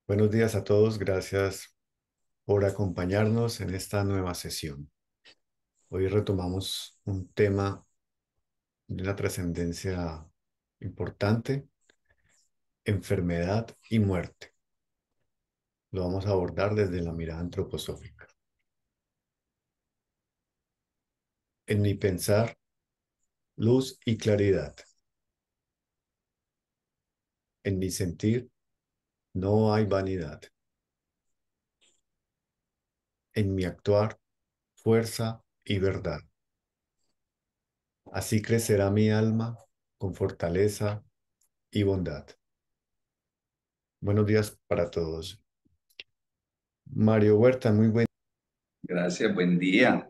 Buenos días a todos, gracias por acompañarnos en esta nueva sesión. Hoy retomamos un tema de una trascendencia importante, enfermedad y muerte. Lo vamos a abordar desde la mirada antroposófica. En mi pensar, luz y claridad. En mi sentir, no hay vanidad. En mi actuar, fuerza y verdad. Así crecerá mi alma con fortaleza y bondad. Buenos días para todos. Mario Huerta, muy buen. Gracias, buen día.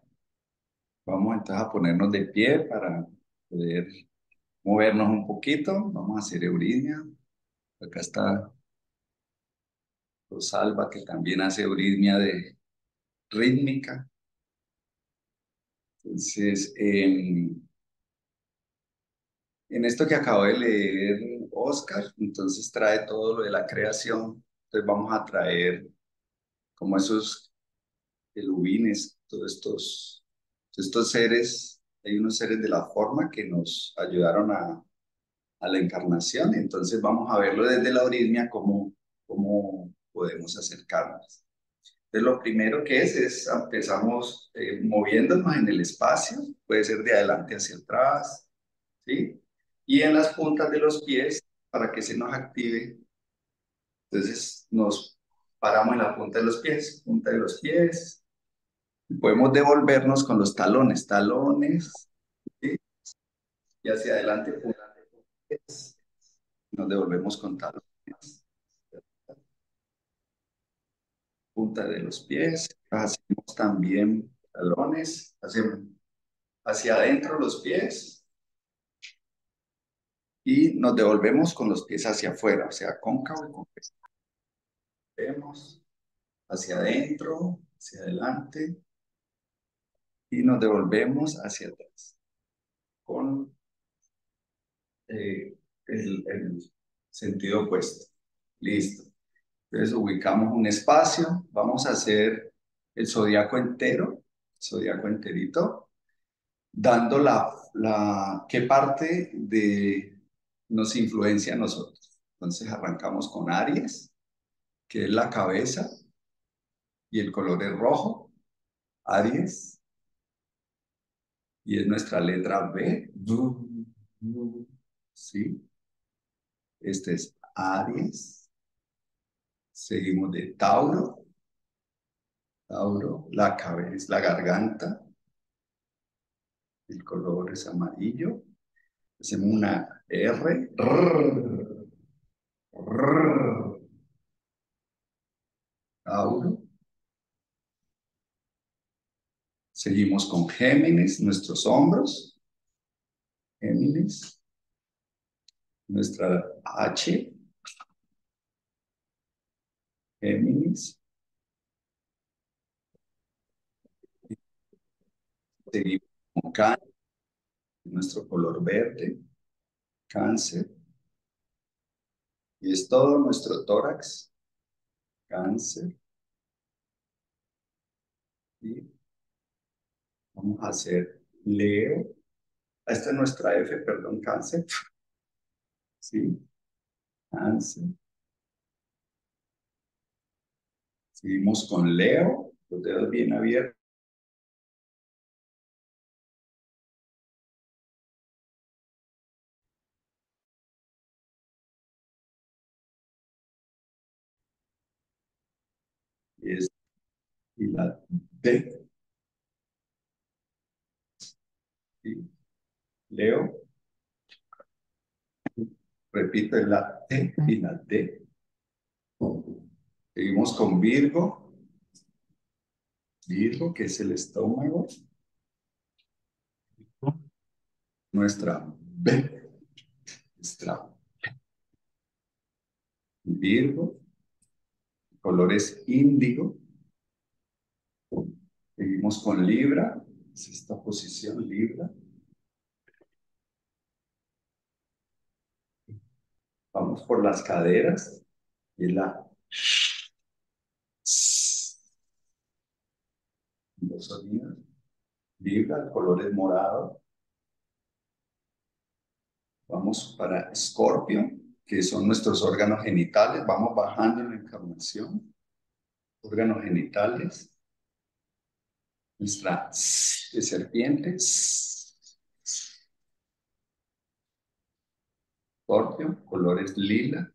Vamos entonces a ponernos de pie para poder movernos un poquito. Vamos a hacer eurismia. Acá está Rosalba, que también hace eurismia de rítmica. Entonces, en esto que acabo de leer Oscar, entonces trae todo lo de la creación. Entonces vamos a traer como esos querubines, todos estos seres. Hay unos seres de la forma que nos ayudaron a la encarnación. Entonces vamos a verlo desde la eurismia, cómo podemos acercarnos. Entonces lo primero que es empezamos moviéndonos en el espacio, puede ser de adelante hacia atrás, ¿sí? Y en las puntas de los pies para que se nos active. Entonces nos paramos en la punta de los pies, y podemos devolvernos con los talones, ¿sí? Y hacia adelante, punta de los pies, nos devolvemos con talones. Punta de los pies, hacemos también talones, hacemos hacia adentro los pies y nos devolvemos con los pies hacia afuera, o sea, cóncavo y convexo. Vemos hacia adentro, hacia adelante y nos devolvemos hacia atrás con el sentido opuesto. Listo. Entonces ubicamos un espacio, vamos a hacer el zodiaco entero, zodiaco enterito, dando qué parte nos influencia a nosotros. Entonces arrancamos con Aries, que es la cabeza, y el color es rojo, Aries, y es nuestra letra B. ¿Sí? Este es Aries. Seguimos de Tauro, Tauro, la cabeza, la garganta, el color es amarillo. Hacemos una R, Tauro. Seguimos con Géminis, nuestros hombros, Géminis, nuestra H, Géminis. Seguimos con Cáncer, nuestro color verde, Cáncer. Y es todo nuestro tórax, Cáncer. Y vamos a hacer Leo. Esta es nuestra F, perdón, Cáncer. Sí, Cáncer. Seguimos con Leo, los dedos bien abiertos. Y la D, ¿sí? Leo, repito, es la T y la D. Seguimos con Virgo, Virgo, que es el estómago, nuestra B, nuestra Virgo, color es índigo. Seguimos con Libra, es esta posición Libra. Vamos por las caderas y la los sonidos. Libra, el color es morado. Vamos para Escorpio, que son nuestros órganos genitales. Vamos bajando en la encarnación. Órganos genitales. Nuestra de serpiente. Escorpio, colores lila.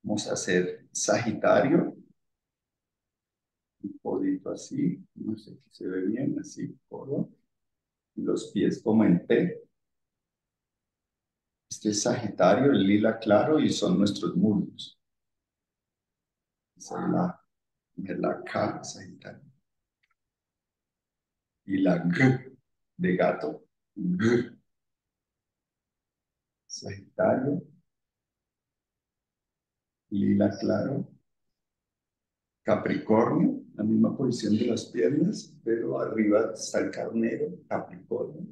Vamos a hacer Sagitario. Un podito así. No sé si se ve bien, así, codo. Y los pies como en P. Este es Sagitario, el lila claro, y son nuestros muslos. Esa es la K, Sagitario. Y la G de gato. G, Sagitario, lila claro. Capricornio, la misma posición de las piernas, pero arriba está el carnero, Capricornio.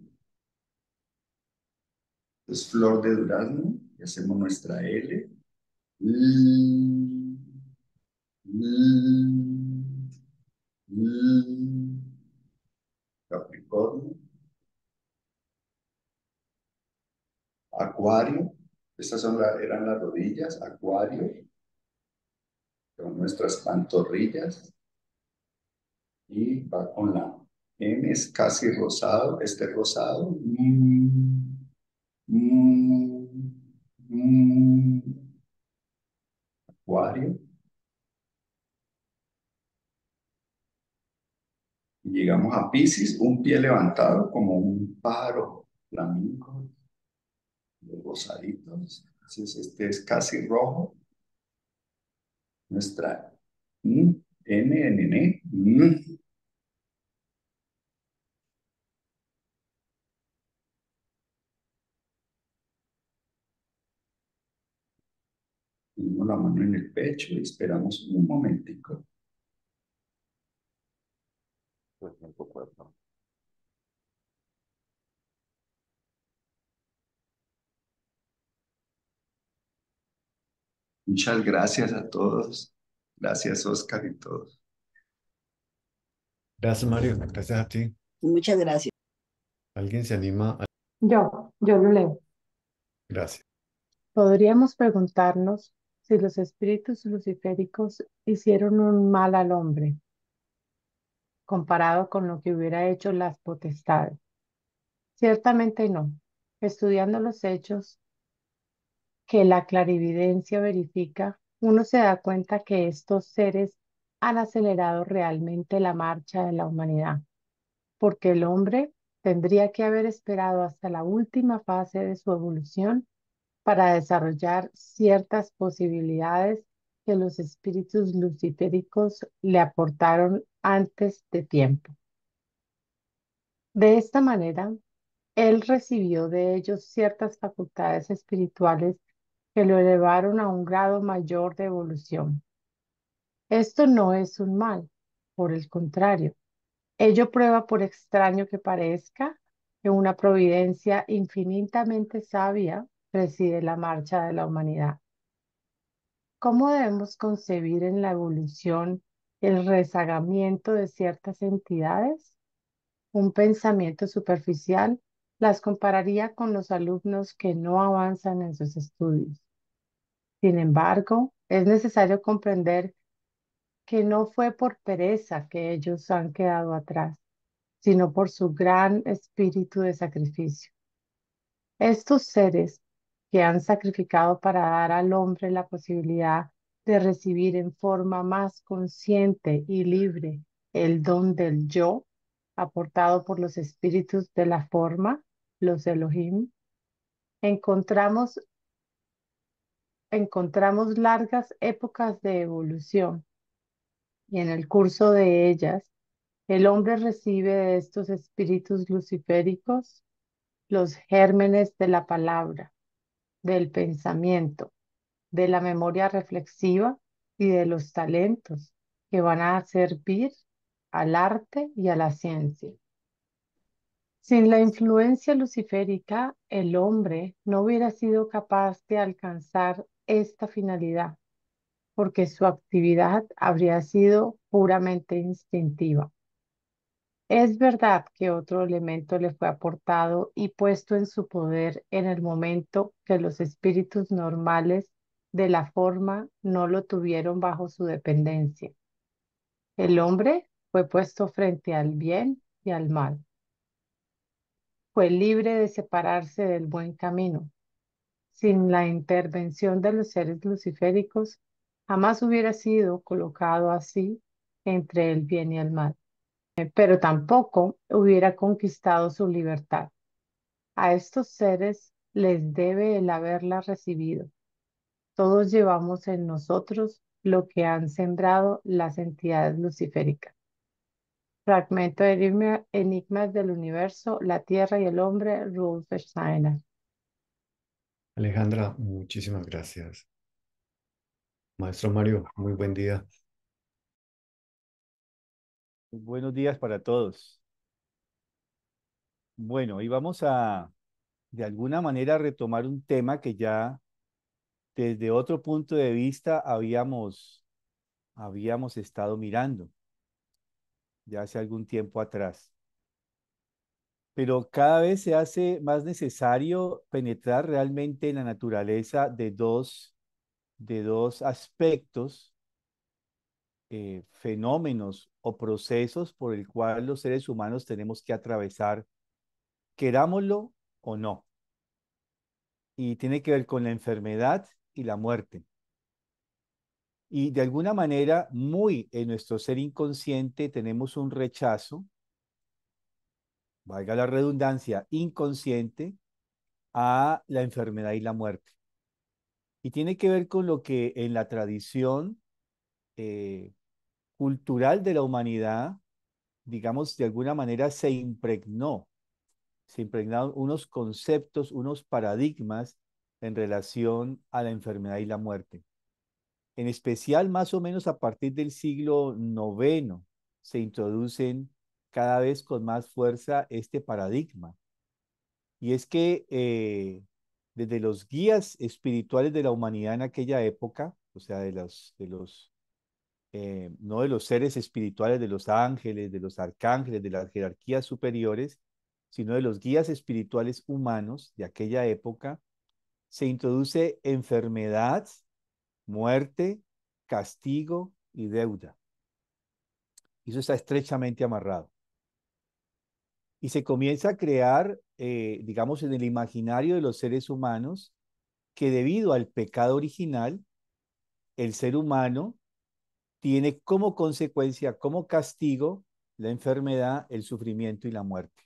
Es flor de durazno, y hacemos nuestra L. L, L, L, Capricornio. Acuario, estas eran las rodillas, Acuario, con nuestras pantorrillas, y va con la M, es casi rosado, este rosado, mm, mm, Acuario, y llegamos a Piscis, un pie levantado como un pájaro flamingo, los rosaditos, entonces este es casi rojo, nuestra N, N, N, ponemos la mano en el pecho y esperamos un momentico. Muchas gracias a todos. Gracias, Oscar, y todos. Gracias, Mario. Gracias a ti. Muchas gracias. ¿Alguien se anima a... Yo lo leo. Gracias. Podríamos preguntarnos si los espíritus luciféricos hicieron un mal al hombre comparado con lo que hubiera hecho las potestades. Ciertamente no. Estudiando los hechos que la clarividencia verifica, uno se da cuenta que estos seres han acelerado realmente la marcha de la humanidad, porque el hombre tendría que haber esperado hasta la última fase de su evolución para desarrollar ciertas posibilidades que los espíritus luciféricos le aportaron antes de tiempo. De esta manera, él recibió de ellos ciertas facultades espirituales que lo elevaron a un grado mayor de evolución. Esto no es un mal, por el contrario, ello prueba, por extraño que parezca, que una providencia infinitamente sabia preside la marcha de la humanidad. ¿Cómo debemos concebir en la evolución el rezagamiento de ciertas entidades? Un pensamiento superficial las compararía con los alumnos que no avanzan en sus estudios. Sin embargo, es necesario comprender que no fue por pereza que ellos han quedado atrás, sino por su gran espíritu de sacrificio. Estos seres que han sacrificado para dar al hombre la posibilidad de recibir en forma más consciente y libre el don del yo, aportado por los espíritus de la forma, los Elohim, encontramos, encontramos largas épocas de evolución y en el curso de ellas el hombre recibe de estos espíritus luciféricos los gérmenes de la palabra, del pensamiento, de la memoria reflexiva y de los talentos que van a servir al arte y a la ciencia. Sin la influencia luciférica, el hombre no hubiera sido capaz de alcanzar esta finalidad, porque su actividad habría sido puramente instintiva. Es verdad que otro elemento le fue aportado y puesto en su poder en el momento que los espíritus normales de la forma no lo tuvieron bajo su dependencia. El hombre fue puesto frente al bien y al mal. Fue libre de separarse del buen camino. Sin la intervención de los seres luciféricos, jamás hubiera sido colocado así entre el bien y el mal, pero tampoco hubiera conquistado su libertad. A estos seres les debe el haberla recibido. Todos llevamos en nosotros lo que han sembrado las entidades luciféricas. Fragmento de Enigmas del Universo, la Tierra y el Hombre, Rudolf Steiner. Alejandra, muchísimas gracias. Maestro Mario, muy buen día. Buenos días para todos. Bueno, hoy vamos a, de alguna manera, retomar un tema que ya desde otro punto de vista habíamos estado mirando ya hace algún tiempo atrás. Pero cada vez se hace más necesario penetrar realmente en la naturaleza de dos aspectos, fenómenos o procesos por el cual los seres humanos tenemos que atravesar, querámoslo o no. Y tiene que ver con la enfermedad y la muerte. Y de alguna manera, muy en nuestro ser inconsciente, tenemos un rechazo, valga la redundancia, inconsciente, a la enfermedad y la muerte. Y tiene que ver con lo que en la tradición eh, cultural de la humanidad, digamos, de alguna manera se impregnaron unos conceptos, unos paradigmas en relación a la enfermedad y la muerte. En especial, más o menos a partir del siglo noveno, se introducen cada vez con más fuerza este paradigma. Y es que desde los guías espirituales de la humanidad en aquella época, o sea, no de los seres espirituales, de los ángeles, de los arcángeles, de las jerarquías superiores, sino de los guías espirituales humanos de aquella época, se introduce enfermedad, muerte, castigo y deuda. Y eso está estrechamente amarrado. Y se comienza a crear, digamos, en el imaginario de los seres humanos, que debido al pecado original, el ser humano tiene como consecuencia, como castigo, la enfermedad, el sufrimiento y la muerte.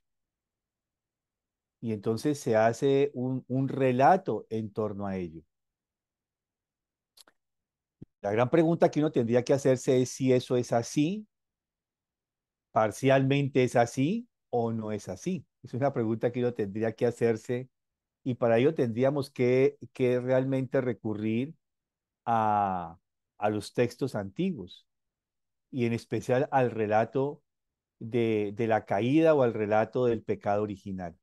Y entonces se hace un relato en torno a ello. La gran pregunta que uno tendría que hacerse es si eso es así, parcialmente es así o no es así. Es una pregunta que uno tendría que hacerse y para ello tendríamos que realmente recurrir a, a los textos antiguos y en especial al relato de la caída o al relato del pecado original.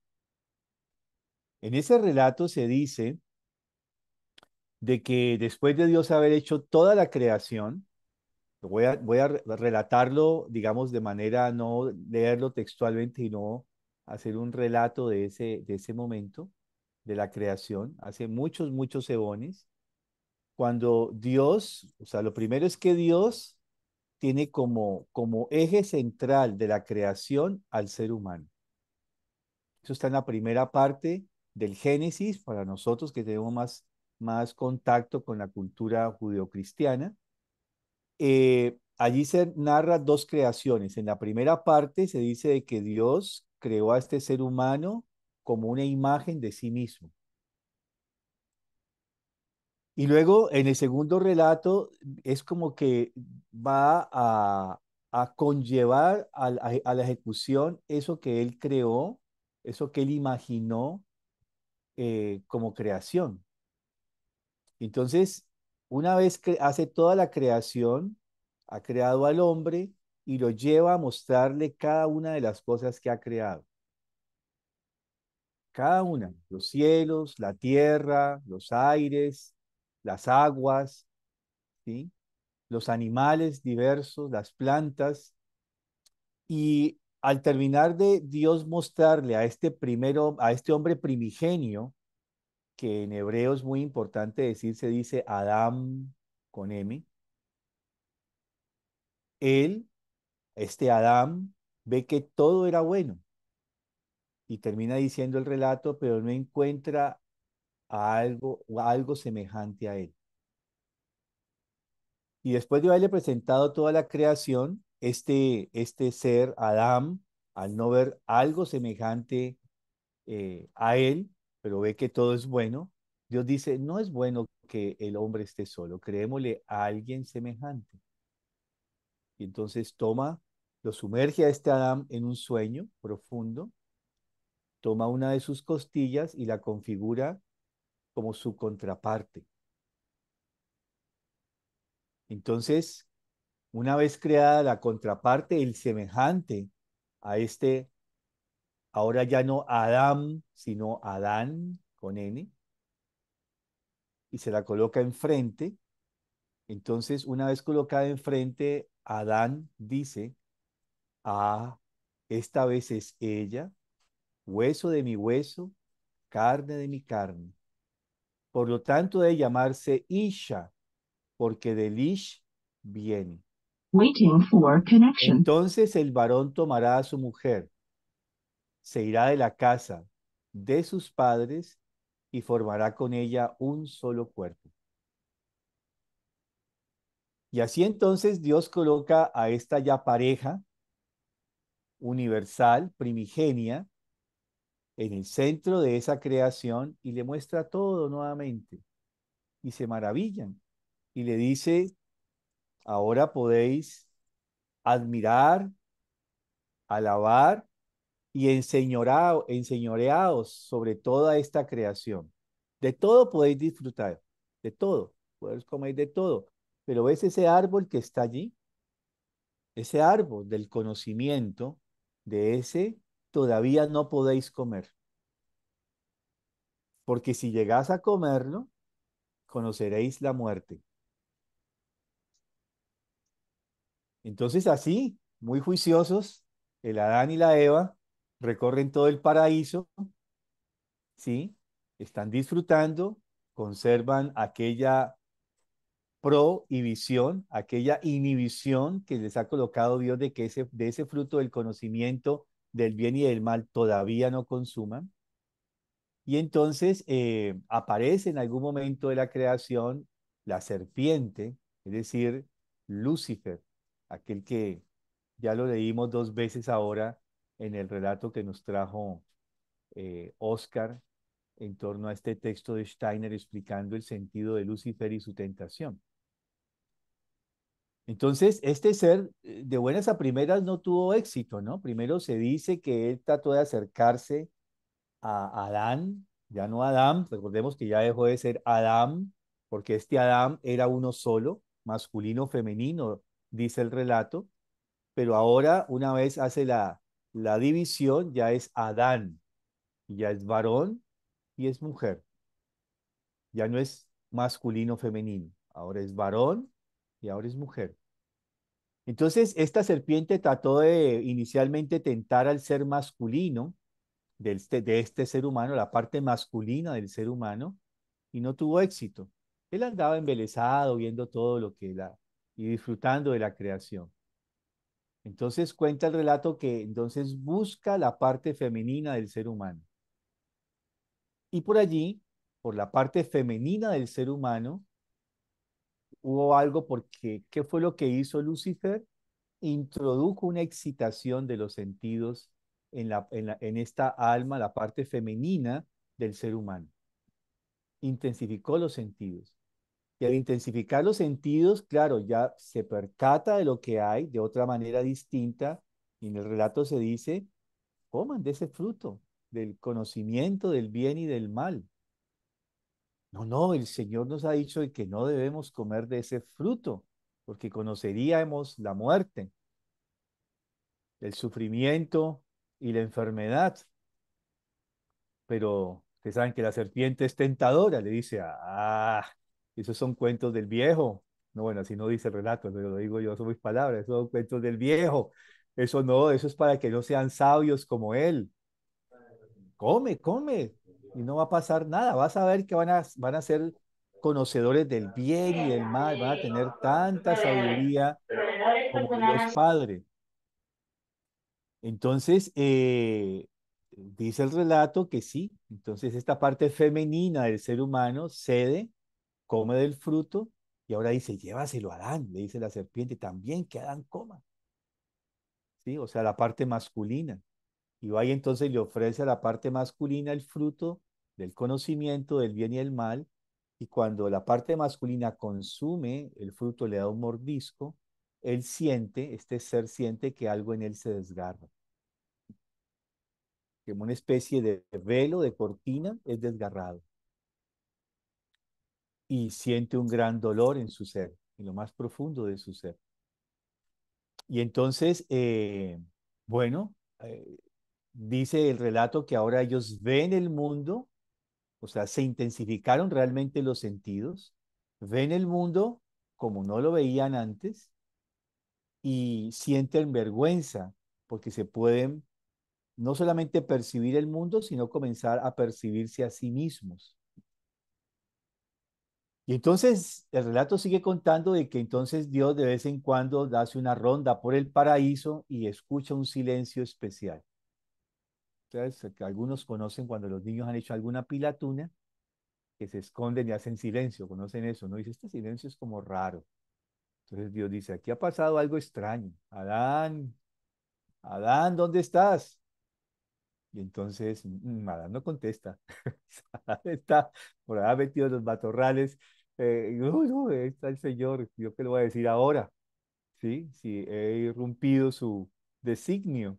En ese relato se dice de que después de Dios haber hecho toda la creación, voy a relatarlo, digamos, de manera no leerlo textualmente, sino hacer un relato de ese momento de la creación, hace muchos, muchos eones, cuando Dios, o sea, lo primero es que Dios tiene como eje central de la creación al ser humano. Eso está en la primera parte del Génesis para nosotros que tenemos más contacto con la cultura judeocristiana. Allí se narra dos creaciones. En la primera parte se dice de que Dios creó a este ser humano como una imagen de sí mismo. Y luego en el segundo relato es como que va a conllevar a la ejecución eso que él creó, eso que él imaginó como creación. Entonces, una vez que hace toda la creación, ha creado al hombre y lo lleva a mostrarle cada una de las cosas que ha creado. Cada una, los cielos, la tierra, los aires, las aguas, ¿sí? Los animales diversos, las plantas. Y al terminar de Dios mostrarle a este primero, a este hombre primigenio, que en hebreo es muy importante decir, se dice Adam con M, él, este Adam, ve que todo era bueno y termina diciendo el relato, pero no encuentra a algo semejante a él. Y después de haberle presentado toda la creación, este ser, Adán, al no ver algo semejante a él, pero ve que todo es bueno, Dios dice, no es bueno que el hombre esté solo, creémosle a alguien semejante. Y entonces lo sumerge a este Adán en un sueño profundo, toma una de sus costillas y la configura como su contraparte. Entonces, una vez creada la contraparte, el semejante a este, ahora ya no Adam, sino Adán con N, y se la coloca enfrente. Entonces, una vez colocada enfrente, Adán dice, ah, esta vez es ella, hueso de mi hueso, carne de mi carne. Por lo tanto, debe llamarse Isha, porque del Ish viene. Waiting for connection. Entonces el varón tomará a su mujer, se irá de la casa de sus padres y formará con ella un solo cuerpo. Y así entonces Dios coloca a esta ya pareja universal, primigenia, en el centro de esa creación y le muestra todo nuevamente. Y se maravillan. Y le dice, ahora podéis admirar, alabar y enseñoreaos sobre toda esta creación. De todo podéis disfrutar, de todo, podéis comer de todo. Pero ves ese árbol que está allí, ese árbol del conocimiento, de ese todavía no podéis comer. Porque si llegás a comerlo, conoceréis la muerte. Entonces así, muy juiciosos, el Adán y la Eva recorren todo el paraíso, ¿sí? Están disfrutando, conservan aquella prohibición, aquella inhibición que les ha colocado Dios de que de ese fruto del conocimiento del bien y del mal todavía no consuman. Y entonces aparece en algún momento de la creación la serpiente, es decir, Lucifer, aquel que ya lo leímos dos veces ahora en el relato que nos trajo Oscar en torno a este texto de Steiner explicando el sentido de Lucifer y su tentación. Entonces, este ser de buenas a primeras no tuvo éxito, ¿no? Primero se dice que él trató de acercarse a Adán, ya no Adán, recordemos que ya dejó de ser Adán, porque este Adán era uno solo, masculino, femenino, dice el relato, pero ahora una vez hace la división, ya es Adán, y ya es varón y es mujer, ya no es masculino, femenino, ahora es varón y ahora es mujer. Entonces, esta serpiente trató de inicialmente tentar al ser masculino de este ser humano, la parte masculina del ser humano, y no tuvo éxito. Él andaba embelesado viendo todo lo que y disfrutando de la creación. Entonces cuenta el relato que entonces busca la parte femenina del ser humano. Y por allí, por la parte femenina del ser humano, hubo algo porque, ¿qué fue lo que hizo Lucifer? Introdujo una excitación de los sentidos en esta alma, la parte femenina del ser humano. Intensificó los sentidos. Y al intensificar los sentidos, claro, ya se percata de lo que hay de otra manera distinta. Y en el relato se dice, coman de ese fruto, del conocimiento del bien y del mal. No, no, el Señor nos ha dicho que no debemos comer de ese fruto, porque conoceríamos la muerte, el sufrimiento y la enfermedad. Pero ustedes saben que la serpiente es tentadora, le dice, ah, esos son cuentos del viejo. No, bueno, así no dice el relato, pero lo digo yo, son mis palabras, esos son cuentos del viejo. Eso no, eso es para que no sean sabios como él. Come, come, y no va a pasar nada. Vas a ver que van a ser conocedores del bien y del mal, van a tener tanta sabiduría como Dios Padre. Entonces, dice el relato que sí. Entonces, esta parte femenina del ser humano cede, come del fruto y ahora dice, llévaselo a Adán, le dice la serpiente, también que Adán coma. ¿Sí? O sea, la parte masculina. Y va y entonces le ofrece a la parte masculina el fruto del conocimiento del bien y el mal. Y cuando la parte masculina consume el fruto, le da un mordisco, él siente, este ser siente que algo en él se desgarra. Como una especie de velo, de cortina, es desgarrado. Y siente un gran dolor en su ser, en lo más profundo de su ser. Y entonces, bueno, dice el relato que ahora ellos ven el mundo. O sea, se intensificaron realmente los sentidos, ven el mundo como no lo veían antes y sienten vergüenza porque se pueden no solamente percibir el mundo, sino comenzar a percibirse a sí mismos. Y entonces el relato sigue contando de que entonces Dios de vez en cuando hace una ronda por el paraíso y escucha un silencio especial. Entonces, que algunos conocen cuando los niños han hecho alguna pilatuna, que se esconden y hacen silencio, conocen eso, ¿no? Dice, este silencio es como raro. Entonces Dios dice, aquí ha pasado algo extraño. Adán, Adán, ¿dónde estás? Y entonces Adán no contesta. Adán está por allá metido en los matorrales. No, no, ahí está el Señor. ¿Yo qué le voy a decir ahora? ¿Sí? Si he irrumpido su designio,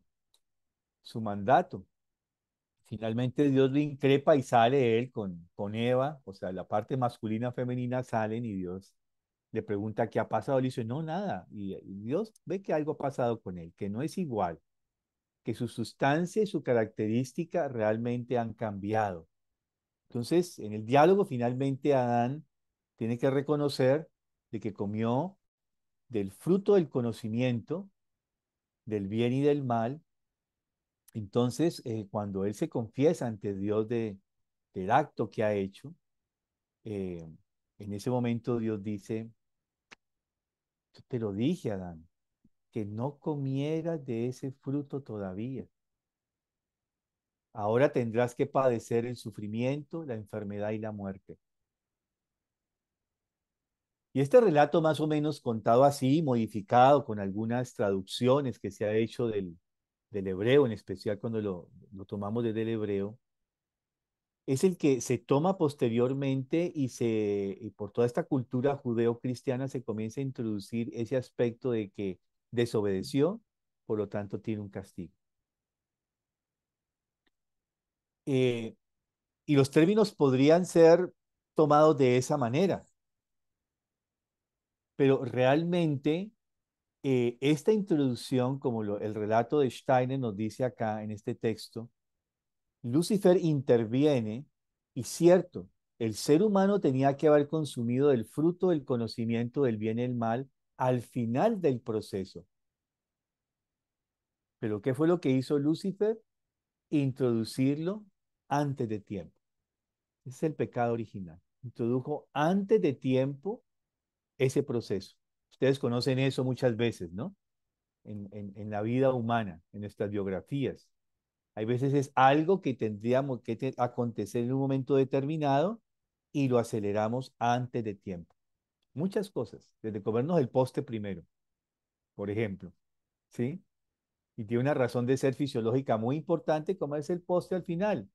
su mandato. Finalmente Dios le increpa y sale él con Eva, o sea, la parte masculina, femenina salen y Dios le pregunta qué ha pasado. Le dice, no, nada. Y Dios ve que algo ha pasado con él, que no es igual, que su sustancia y su característica realmente han cambiado. Entonces, en el diálogo, finalmente Adán tiene que reconocer de que comió del fruto del conocimiento, del bien y del mal. Entonces, cuando él se confiesa ante Dios del acto que ha hecho, eh, en ese momento Dios dice, yo te lo dije, Adán, que no comieras de ese fruto todavía. Ahora tendrás que padecer el sufrimiento, la enfermedad y la muerte. Y este relato más o menos contado así, modificado con algunas traducciones que se ha hecho del hebreo, en especial cuando lo tomamos desde el hebreo, es el que se toma posteriormente y por toda esta cultura judeo-cristiana se comienza a introducir ese aspecto de que desobedeció, por lo tanto tiene un castigo. Eh, y los términos podrían ser tomados de esa manera, pero realmente esta introducción, como el relato de Steiner nos dice acá en este texto, Lucifer interviene y cierto, el ser humano tenía que haber consumido el fruto del conocimiento del bien y el mal al final del proceso. Pero ¿qué fue lo que hizo Lucifer? Introducirlo antes de tiempo. Ese es el pecado original. Introdujo antes de tiempo ese proceso. Ustedes conocen eso muchas veces, ¿no? En la vida humana, en nuestras biografías. Hay veces es algo que tendríamos que acontecer en un momento determinado y lo aceleramos antes de tiempo. Muchas cosas, desde comernos el postre primero, por ejemplo, ¿sí? Y tiene una razón de ser fisiológica muy importante comerse el postre al final,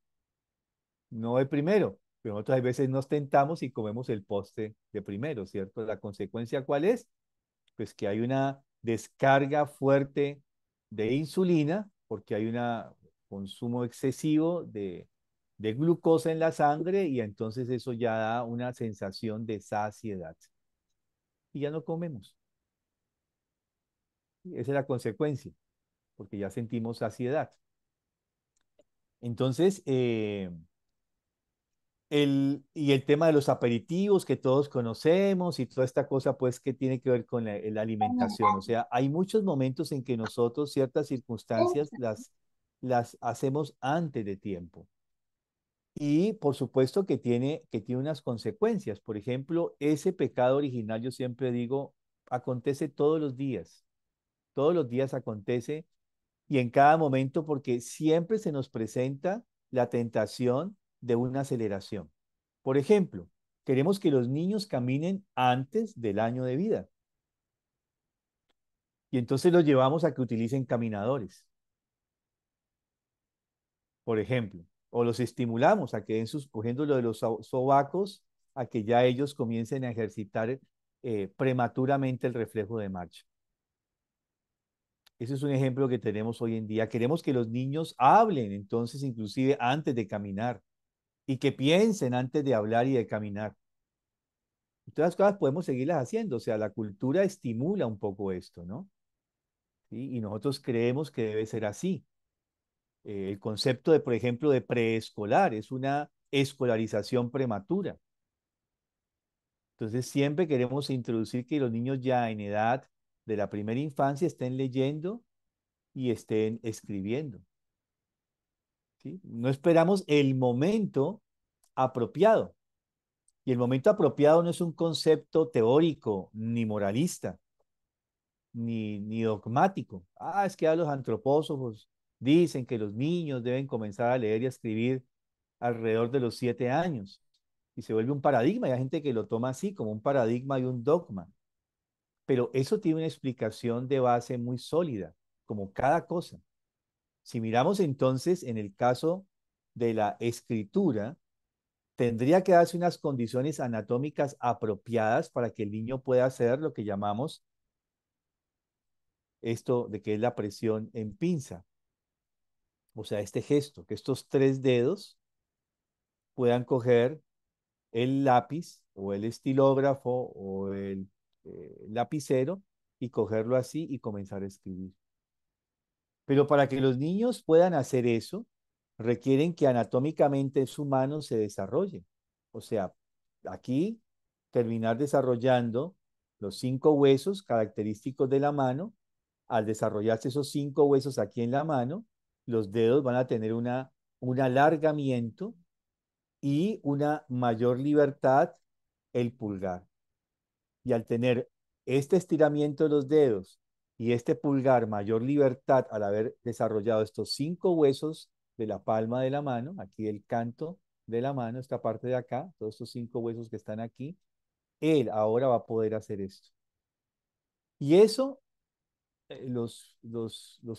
no el primero. Pero otras veces nos tentamos y comemos el postre de primero, ¿cierto? ¿La consecuencia cuál es? Pues que hay una descarga fuerte de insulina porque hay un consumo excesivo de glucosa en la sangre y entonces eso ya da una sensación de saciedad y ya no comemos. Esa es la consecuencia, porque ya sentimos saciedad. Entonces, Y el tema de los aperitivos que todos conocemos y toda esta cosa, pues, que tiene que ver con la alimentación. O sea, hay muchos momentos en que nosotros ciertas circunstancias las hacemos antes de tiempo. Y por supuesto que tiene unas consecuencias. Por ejemplo, ese pecado original, yo siempre digo, acontece todos los días acontece y en cada momento porque siempre se nos presenta la tentación de una aceleración. Por ejemplo, queremos que los niños caminen antes del año de vida y entonces los llevamos a que utilicen caminadores, por ejemplo, o los estimulamos a que den sus, cogiendo lo de los sobacos, a que ya ellos comiencen a ejercitar prematuramente el reflejo de marcha. Ese es un ejemplo que tenemos hoy en día. Queremos que los niños hablen, entonces, inclusive antes de caminar y que piensen antes de hablar y de caminar. Todas las cosas podemos seguirlas haciendo, o sea, la cultura estimula un poco esto, ¿no? ¿Sí? Y nosotros creemos que debe ser así. El concepto de, por ejemplo, de preescolar es una escolarización prematura. Entonces, siempre queremos introducir que los niños ya en edad de la primera infancia estén leyendo y estén escribiendo. ¿Sí? No esperamos el momento apropiado. Y el momento apropiado no es un concepto teórico ni moralista, ni dogmático. Ah, es que a los antropólogos dicen que los niños deben comenzar a leer y a escribir alrededor de los 7 años. Y se vuelve un paradigma, y hay gente que lo toma así, como un paradigma y un dogma. Pero eso tiene una explicación de base muy sólida, como cada cosa. Si miramos entonces en el caso de la escritura, tendría que darse unas condiciones anatómicas apropiadas para que el niño pueda hacer lo que llamamos esto de que es la presión en pinza. O sea, este gesto, que estos tres dedos puedan coger el lápiz o el estilógrafo o el lapicero y cogerlo así y comenzar a escribir. Pero para que los niños puedan hacer eso, requieren que anatómicamente su mano se desarrolle. O sea, aquí terminar desarrollando los 5 huesos característicos de la mano. Al desarrollarse esos 5 huesos aquí en la mano, los dedos van a tener un alargamiento y una mayor libertad el pulgar. Y al tener este estiramiento de los dedos y este pulgar mayor libertad al haber desarrollado estos 5 huesos de la palma de la mano, aquí el canto de la mano, esta parte de acá, todos estos 5 huesos que están aquí, él ahora va a poder hacer esto. Y eso los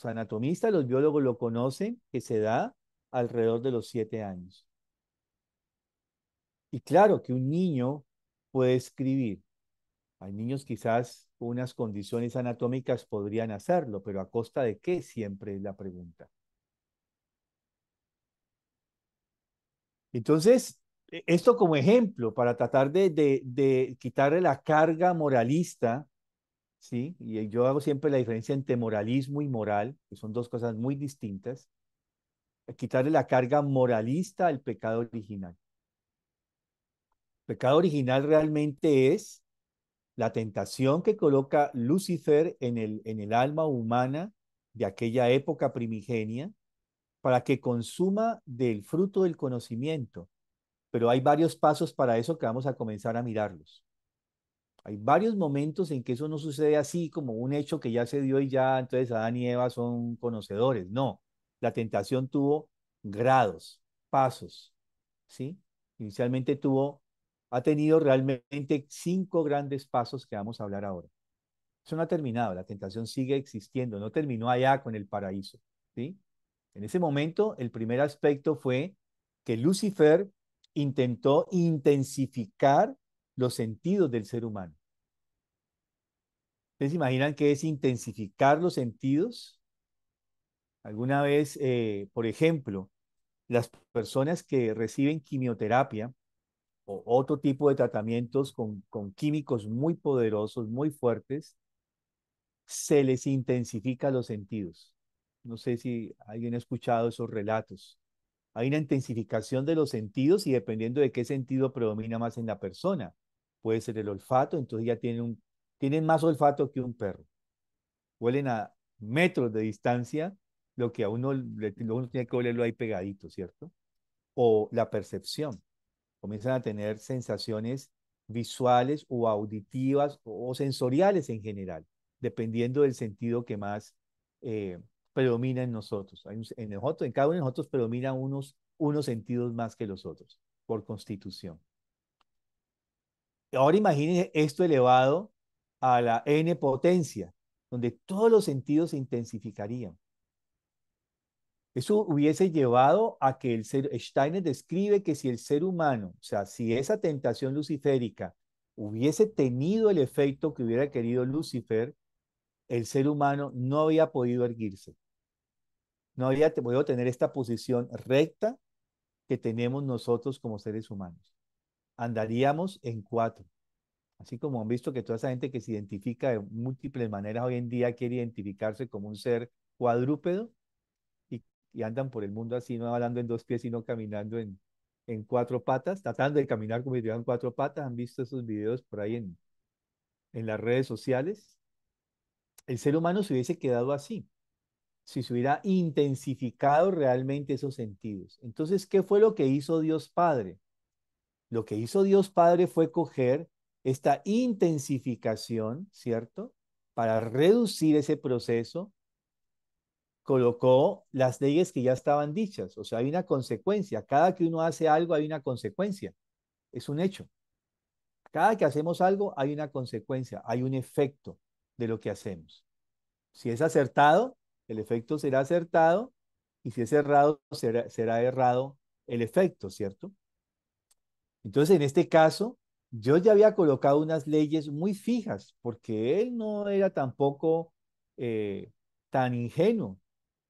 anatomistas, los biólogos lo conocen, que se da alrededor de los 7 años. Y claro que un niño puede escribir. Hay niños quizás con unas condiciones anatómicas podrían hacerlo, pero ¿a costa de qué? Siempre es la pregunta. Entonces, esto como ejemplo para tratar de quitarle la carga moralista, ¿sí? Y yo hago siempre la diferencia entre moralismo y moral, que son dos cosas muy distintas. Quitarle la carga moralista al pecado original. El pecado original realmente es la tentación que coloca Lucifer en el alma humana de aquella época primigenia para que consuma del fruto del conocimiento. Pero hay varios pasos para eso que vamos a comenzar a mirarlos. Hay varios momentos en que eso no sucede así como un hecho que ya se dio y ya entonces Adán y Eva son conocedores. No, la tentación tuvo grados, pasos, ¿sí? Inicialmente ha tenido realmente 5 grandes pasos que vamos a hablar ahora. Eso no ha terminado, la tentación sigue existiendo, no terminó allá con el paraíso, ¿sí? En ese momento, el primer aspecto fue que Lucifer intentó intensificar los sentidos del ser humano. ¿Ustedes imaginan qué es intensificar los sentidos? Alguna vez, por ejemplo, las personas que reciben quimioterapia o otro tipo de tratamientos con químicos muy poderosos, muy fuertes, se les intensifica los sentidos. No sé si alguien ha escuchado esos relatos. Hay una intensificación de los sentidos y dependiendo de qué sentido predomina más en la persona. Puede ser el olfato, entonces ya tienen más olfato que un perro. Huelen a metros de distancia, lo que a uno tiene que olerlo ahí pegadito, ¿cierto? O la percepción. Comienzan a tener sensaciones visuales o auditivas o sensoriales en general, dependiendo del sentido que más eh, predomina en nosotros. En cada uno de nosotros predominan unos sentidos más que los otros, por constitución. Ahora imagínense esto elevado a la n potencia, donde todos los sentidos se intensificarían. Eso hubiese llevado a que Steiner describe que si el ser humano, o sea, si esa tentación luciférica hubiese tenido el efecto que hubiera querido Lucifer, el ser humano no había podido erguirse, no había podido tener esta posición recta que tenemos nosotros como seres humanos. Andaríamos en cuatro. Así como han visto que toda esa gente que se identifica de múltiples maneras hoy en día quiere identificarse como un ser cuadrúpedo, y andan por el mundo así, no hablando en dos pies, sino caminando en cuatro patas, tratando de caminar como si tuvieran cuatro patas. ¿Han visto esos videos por ahí en las redes sociales? El ser humano se hubiese quedado así, si se hubiera intensificado realmente esos sentidos. Entonces, ¿qué fue lo que hizo Dios Padre? Lo que hizo Dios Padre fue coger esta intensificación, ¿cierto? Para reducir ese proceso colocó las leyes que ya estaban dichas. O sea, hay una consecuencia. Cada que uno hace algo hay una consecuencia. Es un hecho. Cada que hacemos algo hay una consecuencia, hay un efecto de lo que hacemos. Si es acertado, el efecto será acertado, y si es errado, será errado el efecto, ¿cierto? Entonces, en este caso, yo ya había colocado unas leyes muy fijas, porque él no era tampoco eh, tan ingenuo.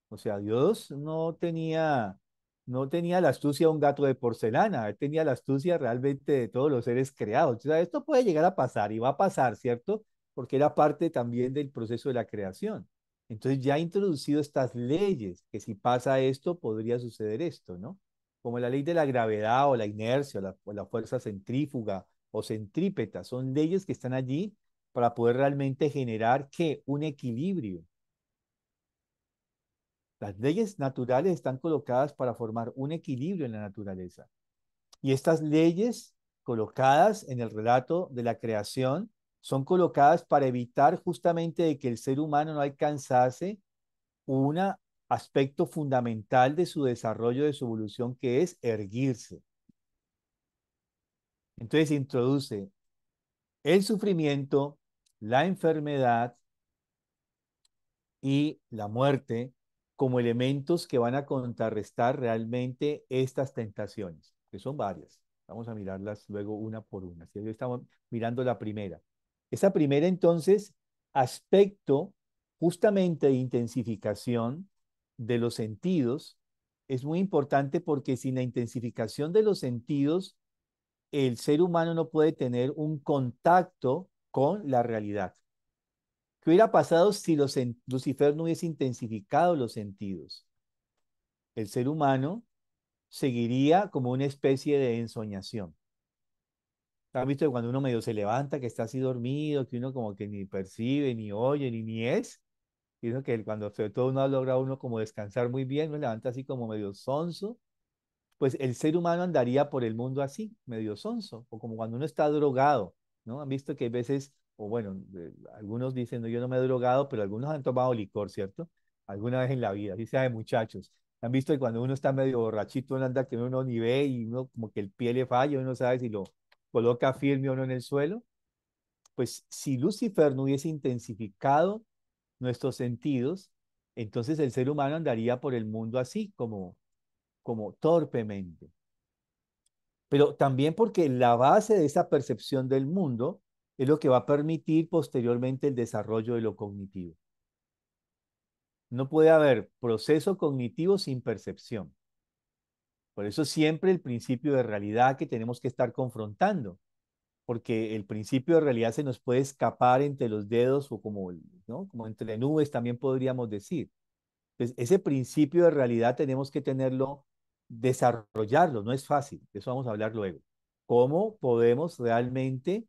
O sea, Dios no tenía la astucia de un gato de porcelana, él tenía la astucia realmente de todos los seres creados. O sea, esto puede llegar a pasar y va a pasar, ¿cierto? Porque era parte también del proceso de la creación. Entonces ya ha introducido estas leyes, que si pasa esto, podría suceder esto, ¿no? Como la ley de la gravedad o la inercia o la fuerza centrífuga o centrípeta, son leyes que están allí para poder realmente generar, ¿qué? Un equilibrio. Las leyes naturales están colocadas para formar un equilibrio en la naturaleza. Y estas leyes colocadas en el relato de la creación son colocadas para evitar justamente de que el ser humano no alcanzase un aspecto fundamental de su desarrollo, de su evolución, que es erguirse. Entonces introduce el sufrimiento, la enfermedad y la muerte como elementos que van a contrarrestar realmente estas tentaciones, que son varias. Vamos a mirarlas luego una por una. Si hoy estamos mirando la primera. Esa primera, entonces, aspecto justamente de intensificación de los sentidos es muy importante, porque sin la intensificación de los sentidos, el ser humano no puede tener un contacto con la realidad. ¿Qué hubiera pasado si Lucifer no hubiese intensificado los sentidos? El ser humano seguiría como una especie de ensoñación. ¿Has visto que cuando uno medio se levanta, que está así dormido, que uno como que ni percibe, ni oye, ni es? Y eso que cuando sobre todo uno ha logrado uno como descansar muy bien, uno levanta así como medio sonso, pues el ser humano andaría por el mundo así, medio sonso, o como cuando uno está drogado, ¿no? Han visto que hay veces, o bueno, algunos dicen, no, yo no me he drogado, pero algunos han tomado licor, ¿cierto? Alguna vez en la vida, así sea de muchachos. Han visto que cuando uno está medio borrachito, uno anda que uno ni ve y uno como que el pie le falla, uno no sabe si lo coloca firme o no en el suelo. Pues si Lucifer no hubiese intensificado nuestros sentidos, entonces el ser humano andaría por el mundo así, como torpemente. Pero también porque la base de esa percepción del mundo es lo que va a permitir posteriormente el desarrollo de lo cognitivo. No puede haber proceso cognitivo sin percepción. Por eso siempre el principio de realidad que tenemos que estar confrontando, porque el principio de realidad se nos puede escapar entre los dedos, o como, ¿no? Como entre nubes también podríamos decir. Entonces, ese principio de realidad tenemos que tenerlo desarrollarlo, no es fácil, de eso vamos a hablar luego. ¿Cómo podemos realmente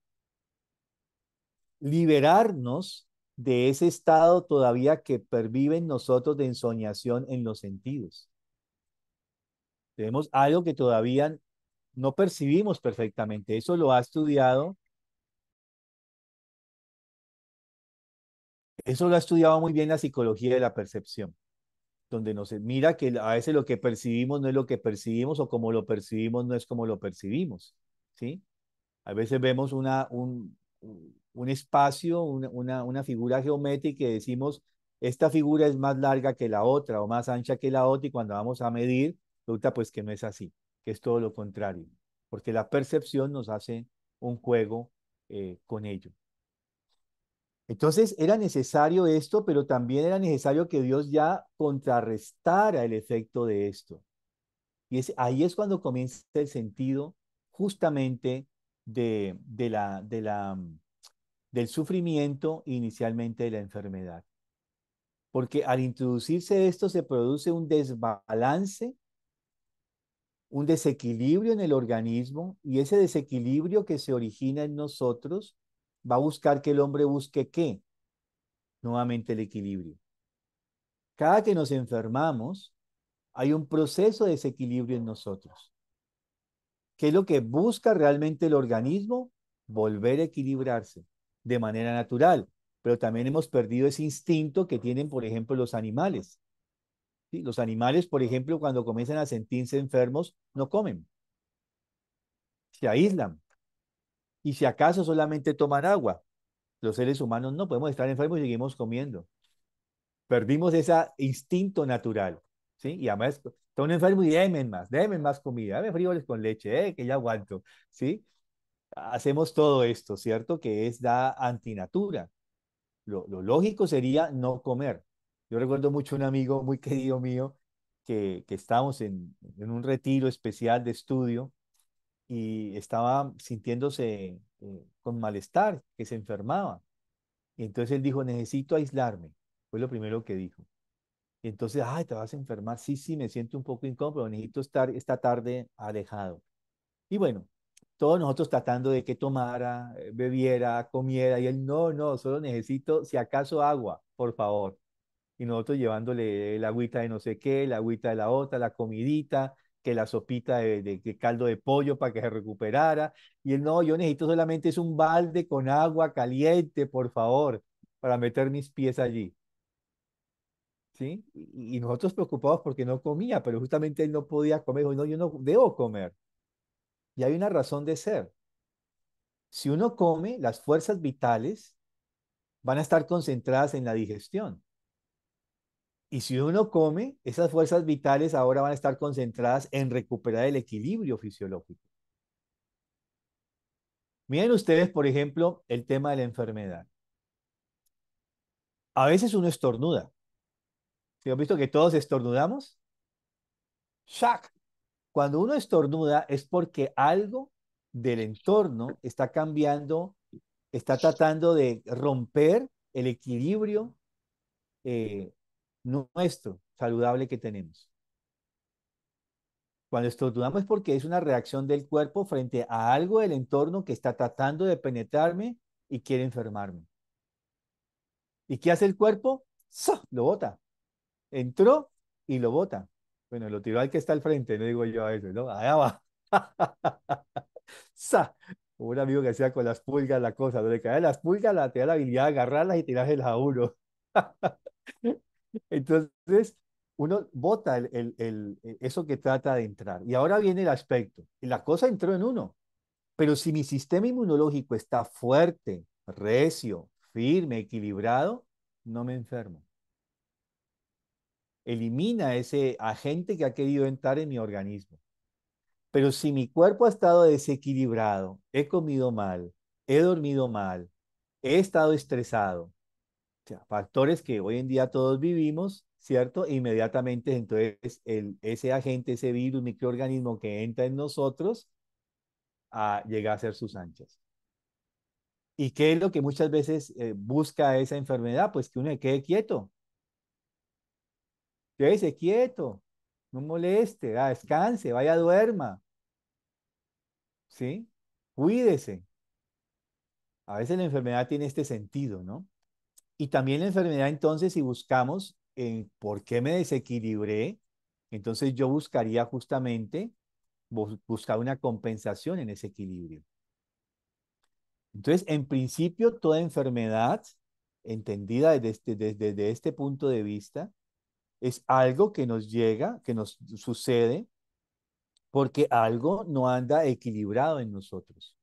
liberarnos de ese estado todavía que pervive en nosotros de ensoñación en los sentidos? Tenemos algo que todavía no percibimos perfectamente. Eso lo ha estudiado, eso lo ha estudiado muy bien la psicología de la percepción, donde nos mira que a veces lo que percibimos no es lo que percibimos o como lo percibimos no es como lo percibimos, ¿sí? A veces vemos un espacio, una figura geométrica y decimos, esta figura es más larga que la otra o más ancha que la otra y cuando vamos a medir, resulta pues que no es así, que es todo lo contrario, porque la percepción nos hace un juego con ello. Entonces era necesario esto, pero también era necesario que Dios ya contrarrestara el efecto de esto. Y ahí es cuando comienza el sentido justamente del sufrimiento e inicialmente de la enfermedad. Porque al introducirse esto se produce un desbalance, un desequilibrio en el organismo y ese desequilibrio que se origina en nosotros va a buscar que el hombre busque ¿qué? Nuevamente el equilibrio. Cada que nos enfermamos, hay un proceso de desequilibrio en nosotros. ¿Qué es lo que busca realmente el organismo? Volver a equilibrarse de manera natural. Pero también hemos perdido ese instinto que tienen, por ejemplo, los animales. ¿Sí? Los animales, por ejemplo, cuando comienzan a sentirse enfermos, no comen, se aíslan y si acaso solamente toman agua. Los seres humanos no podemos estar enfermos y seguimos comiendo. Perdimos ese instinto natural. ¿Sí? Y además, está un enfermo y déme más comida, dame frijoles con leche, que ya aguanto. ¿Sí? Hacemos todo esto, ¿cierto? Que es da antinatura. Lo lógico sería no comer. Yo recuerdo mucho un amigo muy querido mío que estábamos en un retiro especial de estudio y estaba sintiéndose con malestar, que se enfermaba. Y entonces él dijo, necesito aislarme. Fue lo primero que dijo. Y entonces, ay, te vas a enfermar. Sí, sí, me siento un poco incómodo, necesito estar esta tarde alejado. Y bueno, todos nosotros tratando de que tomara, bebiera, comiera, y él, no, no, solo necesito, si acaso, agua, por favor. Y nosotros llevándole el agüita de no sé qué, la agüita de la otra, la comidita, que la sopita de caldo de pollo para que se recuperara. Y él, no, yo necesito solamente es un balde con agua caliente, por favor, para meter mis pies allí. ¿Sí? Y nosotros preocupados porque no comía, pero justamente él no podía comer, dijo, no, yo no debo comer. Y hay una razón de ser. Si uno come, las fuerzas vitales van a estar concentradas en la digestión. Y si uno come, esas fuerzas vitales ahora van a estar concentradas en recuperar el equilibrio fisiológico. Miren ustedes, por ejemplo, el tema de la enfermedad. A veces uno estornuda. ¿Sí han visto que todos estornudamos? ¡Shac! Cuando uno estornuda es porque algo del entorno está cambiando, está tratando de romper el equilibrio eh, nuestro, saludable que tenemos. Cuando estornudamos es porque es una reacción del cuerpo frente a algo del entorno que está tratando de penetrarme y quiere enfermarme. ¿Y qué hace el cuerpo? ¡Sa! Lo bota. Entró y lo bota. Bueno, lo tiró al que está al frente, no digo yo a eso, ¿no? Allá va. ¡Sa! Un amigo que hacía con las pulgas la cosa, no le caían las pulgas, te da la habilidad de agarrarlas y tirárselas a uno. Entonces, uno bota eso que trata de entrar. Y ahora viene el aspecto. La cosa entró en uno, pero si mi sistema inmunológico está fuerte, recio, firme, equilibrado, no me enfermo. Elimina ese agente que ha querido entrar en mi organismo. Pero si mi cuerpo ha estado desequilibrado, he comido mal, he dormido mal, he estado estresado, sea, factores que hoy en día todos vivimos, ¿cierto? E inmediatamente entonces ese agente, ese virus, microorganismo que entra en nosotros, llega a ser sus anchas. ¿Y qué es lo que muchas veces busca esa enfermedad? Pues que uno se quede quieto. Quédese quieto. no moleste, descanse, vaya, duerma, ¿sí? Cuídese. A veces la enfermedad tiene este sentido, ¿no? Y también la enfermedad, entonces, si buscamos en por qué me desequilibré, entonces yo buscaría justamente buscar una compensación en ese equilibrio. Entonces, en principio, toda enfermedad, entendida desde este punto de vista, es algo que nos llega, que nos sucede, porque algo no anda equilibrado en nosotros.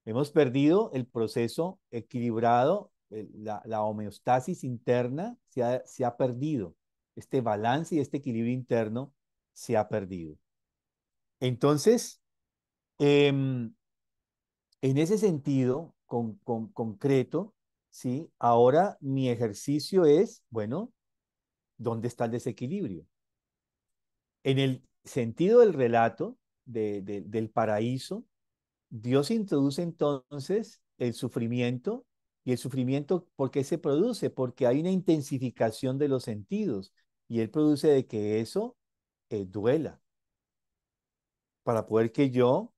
Hemos perdido el proceso equilibrado, la homeostasis interna se ha perdido. Este balance y este equilibrio interno se ha perdido. Entonces, em, en ese sentido concreto, ¿sí? Ahora mi ejercicio es, bueno, ¿dónde está el desequilibrio? En el sentido del relato del paraíso, Dios introduce entonces el sufrimiento, y el sufrimiento, ¿por qué se produce? Porque hay una intensificación de los sentidos, y Él produce de que eso duela, para poder que yo,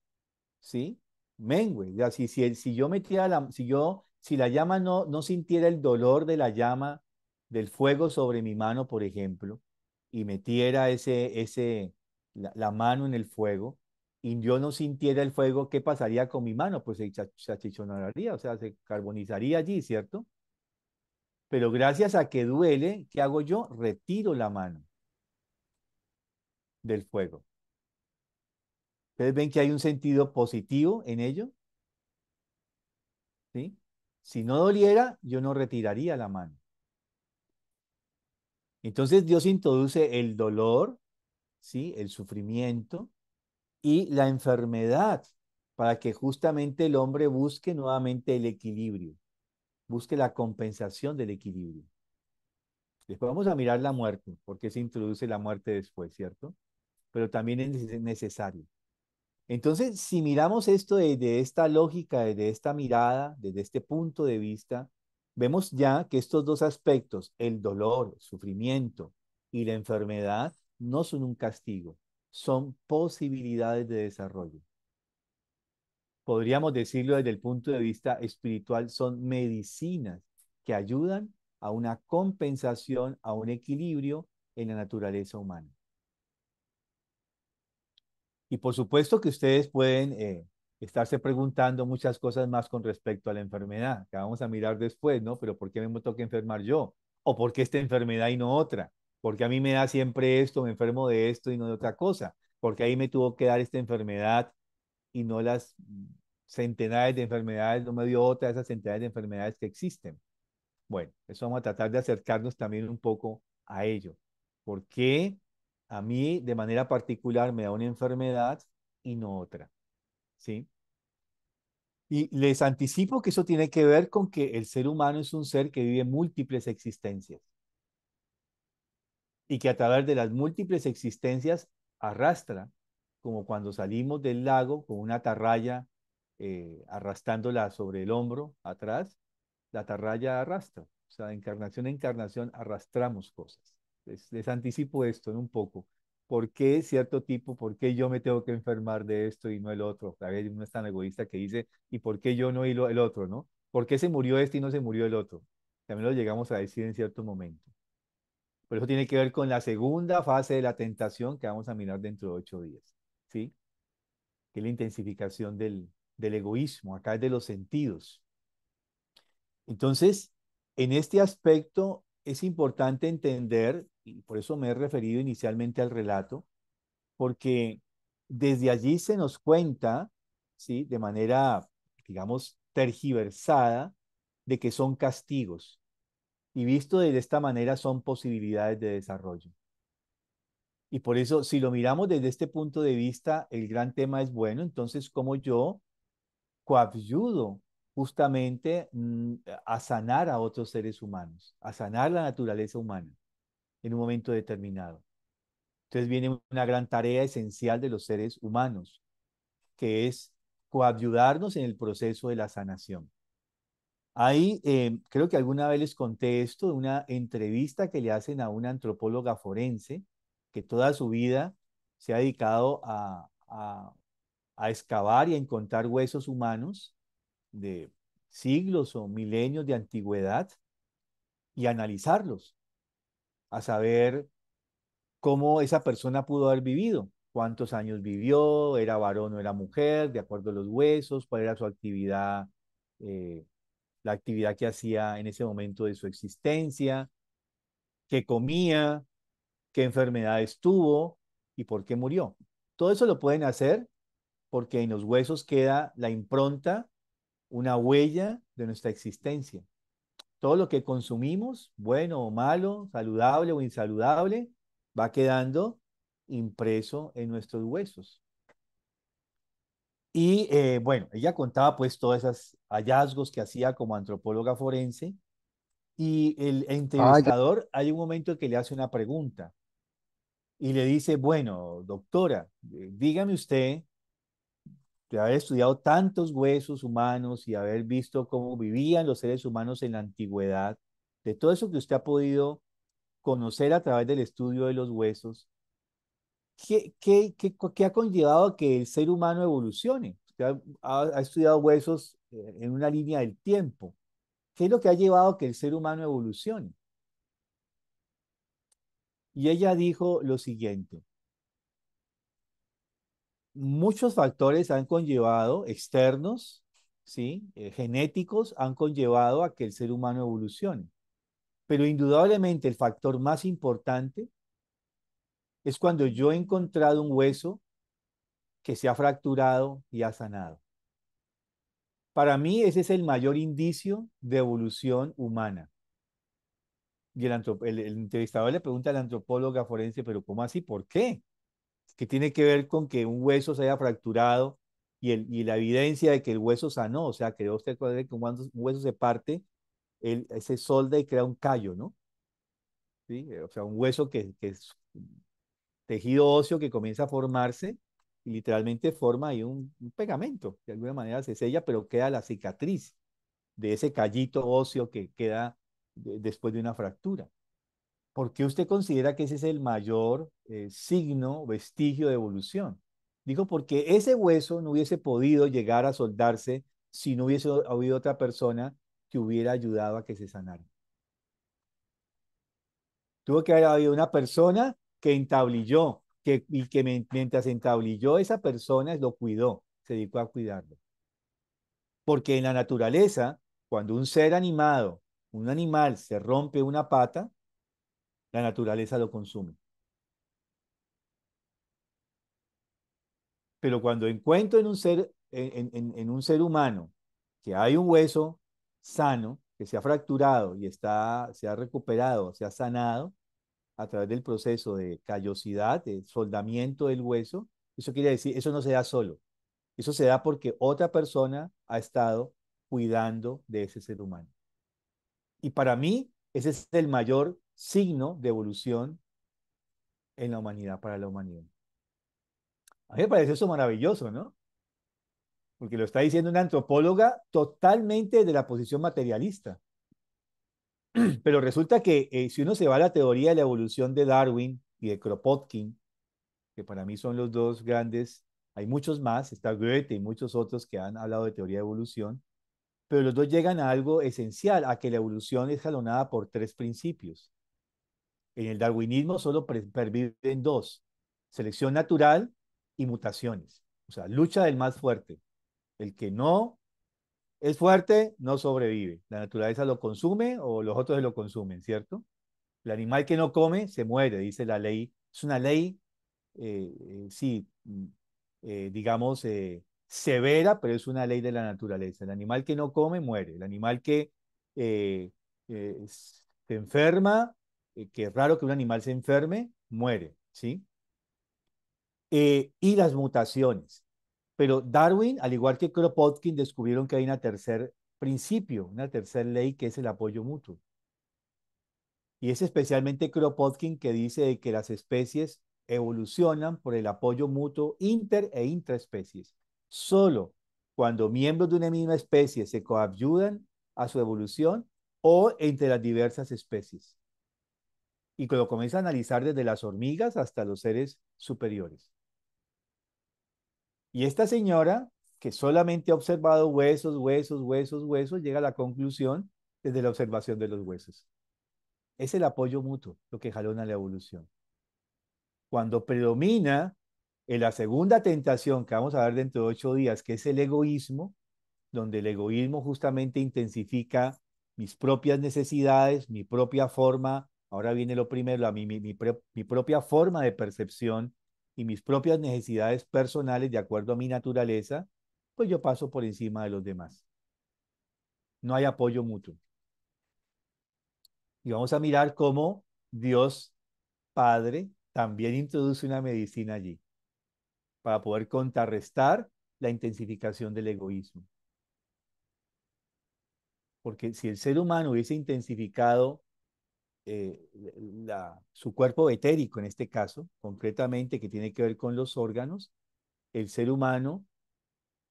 ¿sí? Mengüe. Ya, si yo metiera si la llama no sintiera el dolor de la llama del fuego sobre mi mano, por ejemplo, y metiera la mano en el fuego, y yo no sintiera el fuego, ¿qué pasaría con mi mano? Pues se achichonaría, o sea, se carbonizaría allí, ¿cierto? Pero gracias a que duele, ¿qué hago yo? Retiro la mano del fuego. Ustedes ven que hay un sentido positivo en ello, ¿sí? Si no doliera, yo no retiraría la mano. Entonces Dios introduce el dolor, ¿sí? El sufrimiento y la enfermedad para que justamente el hombre busque nuevamente el equilibrio, busque la compensación del equilibrio. Después vamos a mirar la muerte, porque se introduce la muerte después, ¿cierto? Pero también es necesario. Entonces, si miramos esto de esta lógica, de esta mirada, desde este punto de vista, vemos ya que estos dos aspectos, el dolor, el sufrimiento y la enfermedad, no son un castigo, son posibilidades de desarrollo. Podríamos decirlo desde el punto de vista espiritual, son medicinas que ayudan a una compensación, a un equilibrio en la naturaleza humana. Y por supuesto que ustedes pueden estarse preguntando muchas cosas más con respecto a la enfermedad, que vamos a mirar después, ¿no? Pero ¿por qué me toca enfermar yo? ¿O por qué esta enfermedad y no otra? Porque a mí me da siempre esto, me enfermo de esto y no de otra cosa. Porque ahí me tuvo que dar esta enfermedad y no las centenares de enfermedades, no me dio otra de esas centenares de enfermedades que existen. Bueno, eso vamos a tratar de acercarnos también un poco a ello. ¿Por qué a mí de manera particular me da una enfermedad y no otra? ¿Sí? Y les anticipo que eso tiene que ver con que el ser humano es un ser que vive múltiples existencias y que a través de las múltiples existencias arrastra, como cuando salimos del lago con una atarraya arrastrándola sobre el hombro atrás, la atarraya arrastra. O sea, de encarnación en encarnación arrastramos cosas. Les anticipo esto en un poco. ¿Por qué cierto tipo, por qué yo me tengo que enfermar de esto y no el otro? A ver, uno es tan egoísta que dice, ¿y por qué yo no y el otro, no? ¿Por qué se murió este y no se murió el otro? También lo llegamos a decir en cierto momento. Pero eso tiene que ver con la segunda fase de la tentación que vamos a mirar dentro de 8 días, ¿sí? Que es la intensificación del egoísmo, acá es de los sentidos. Entonces, en este aspecto es importante entender, y por eso me he referido inicialmente al relato, porque desde allí se nos cuenta, ¿sí? De manera, digamos, tergiversada, de que son castigos. Y visto de esta manera son posibilidades de desarrollo. Y por eso, si lo miramos desde este punto de vista, el gran tema es, bueno, entonces, ¿cómo yo coadyudo justamente a sanar a otros seres humanos, a sanar la naturaleza humana en un momento determinado? Entonces viene una gran tarea esencial de los seres humanos, que es coadyudarnos en el proceso de la sanación. Ahí, creo que alguna vez les conté esto de una entrevista que le hacen a una antropóloga forense que toda su vida se ha dedicado a excavar y a encontrar huesos humanos de siglos o milenios de antigüedad y analizarlos, a saber cómo esa persona pudo haber vivido, cuántos años vivió, era varón o era mujer, de acuerdo a los huesos, cuál era su actividad, eh, la actividad que hacía en ese momento de su existencia, qué comía, qué enfermedades tuvo y por qué murió. Todo eso lo pueden hacer porque en los huesos queda la impronta, una huella de nuestra existencia. Todo lo que consumimos, bueno o malo, saludable o insaludable, va quedando impreso en nuestros huesos. Y bueno, ella contaba pues todos esos hallazgos que hacía como antropóloga forense y el Ah, ya. entrevistador hay un momento en que le hace una pregunta y le dice, bueno, doctora, dígame usted, de haber estudiado tantos huesos humanos y haber visto cómo vivían los seres humanos en la antigüedad, de todo eso que usted ha podido conocer a través del estudio de los huesos, ¿qué ha conllevado a que el ser humano evolucione? Usted ha estudiado huesos en una línea del tiempo. ¿Qué es lo que ha llevado a que el ser humano evolucione? Y ella dijo lo siguiente: muchos factores han conllevado, externos, ¿sí? Genéticos, han conllevado a que el ser humano evolucione. Pero indudablemente el factor más importante es cuando yo he encontrado un hueso que se ha fracturado y ha sanado. Para mí ese es el mayor indicio de evolución humana. Y el entrevistador le pregunta a la antropóloga forense, pero ¿cómo así? ¿Por qué? ¿Qué tiene que ver con que un hueso se haya fracturado y la evidencia de que el hueso sanó? O sea, que usted que cuando un hueso se parte, se solda y crea un callo, ¿no? ¿Sí? O sea, un hueso que es tejido óseo que comienza a formarse y literalmente forma ahí un pegamento. De alguna manera se sella, pero queda la cicatriz de ese callito óseo que queda después de una fractura. ¿Por qué usted considera que ese es el mayor signo, vestigio de evolución? Digo, porque ese hueso no hubiese podido llegar a soldarse si no hubiese habido otra persona que hubiera ayudado a que se sanara. Tuvo que haber habido una persona que entablilló, y que mientras entablilló esa persona lo cuidó, se dedicó a cuidarlo. Porque en la naturaleza, cuando un ser animado, un animal se rompe una pata, la naturaleza lo consume. Pero cuando encuentro en un ser, en un ser humano que hay un hueso sano, que se ha fracturado y se ha recuperado, se ha sanado a través del proceso de callosidad, de soldamiento del hueso, eso quiere decir, eso no se da solo, eso se da porque otra persona ha estado cuidando de ese ser humano. Y para mí, ese es el mayor signo de evolución en la humanidad, para la humanidad. A mí me parece eso maravilloso, ¿no? Porque lo está diciendo una antropóloga totalmente de la posición materialista. Pero resulta que si uno se va a la teoría de la evolución de Darwin y de Kropotkin, que para mí son los dos grandes, hay muchos más, está Goethe y muchos otros que han hablado de teoría de evolución, pero los dos llegan a algo esencial, a que la evolución es jalonada por tres principios. En el darwinismo solo perviven dos: selección natural y mutaciones. O sea, lucha del más fuerte. El que no es fuerte no sobrevive. La naturaleza lo consume o los otros lo consumen, ¿cierto? El animal que no come se muere, dice la ley. Es una ley, sí, digamos, severa, pero es una ley de la naturaleza. El animal que no come muere. El animal que se enferma, que es raro que un animal se enferme, muere, ¿sí? Y las mutaciones. Pero Darwin, al igual que Kropotkin, descubrieron que hay una tercer principio, una tercera ley, que es el apoyo mutuo. Y es especialmente Kropotkin que dice de que las especies evolucionan por el apoyo mutuo inter e intraespecies. Solo cuando miembros de una misma especie se coadyuvan a su evolución o entre las diversas especies. y lo comienza a analizar desde las hormigas hasta los seres superiores. Y esta señora, que solamente ha observado huesos, huesos, huesos, huesos, llega a la conclusión desde la observación de los huesos. Es el apoyo mutuo lo que jalona la evolución. Cuando predomina en la segunda tentación que vamos a ver dentro de 8 días, que es el egoísmo, donde el egoísmo justamente intensifica mis propias necesidades, mi propia forma, ahora viene lo primero, mi propia forma de percepción y mis propias necesidades personales de acuerdo a mi naturaleza, pues yo paso por encima de los demás. No hay apoyo mutuo. Y vamos a mirar cómo Dios Padre también introduce una medicina allí para poder contrarrestar la intensificación del egoísmo. Porque si el ser humano hubiese intensificado su cuerpo etérico, en este caso, concretamente, que tiene que ver con los órganos, el ser humano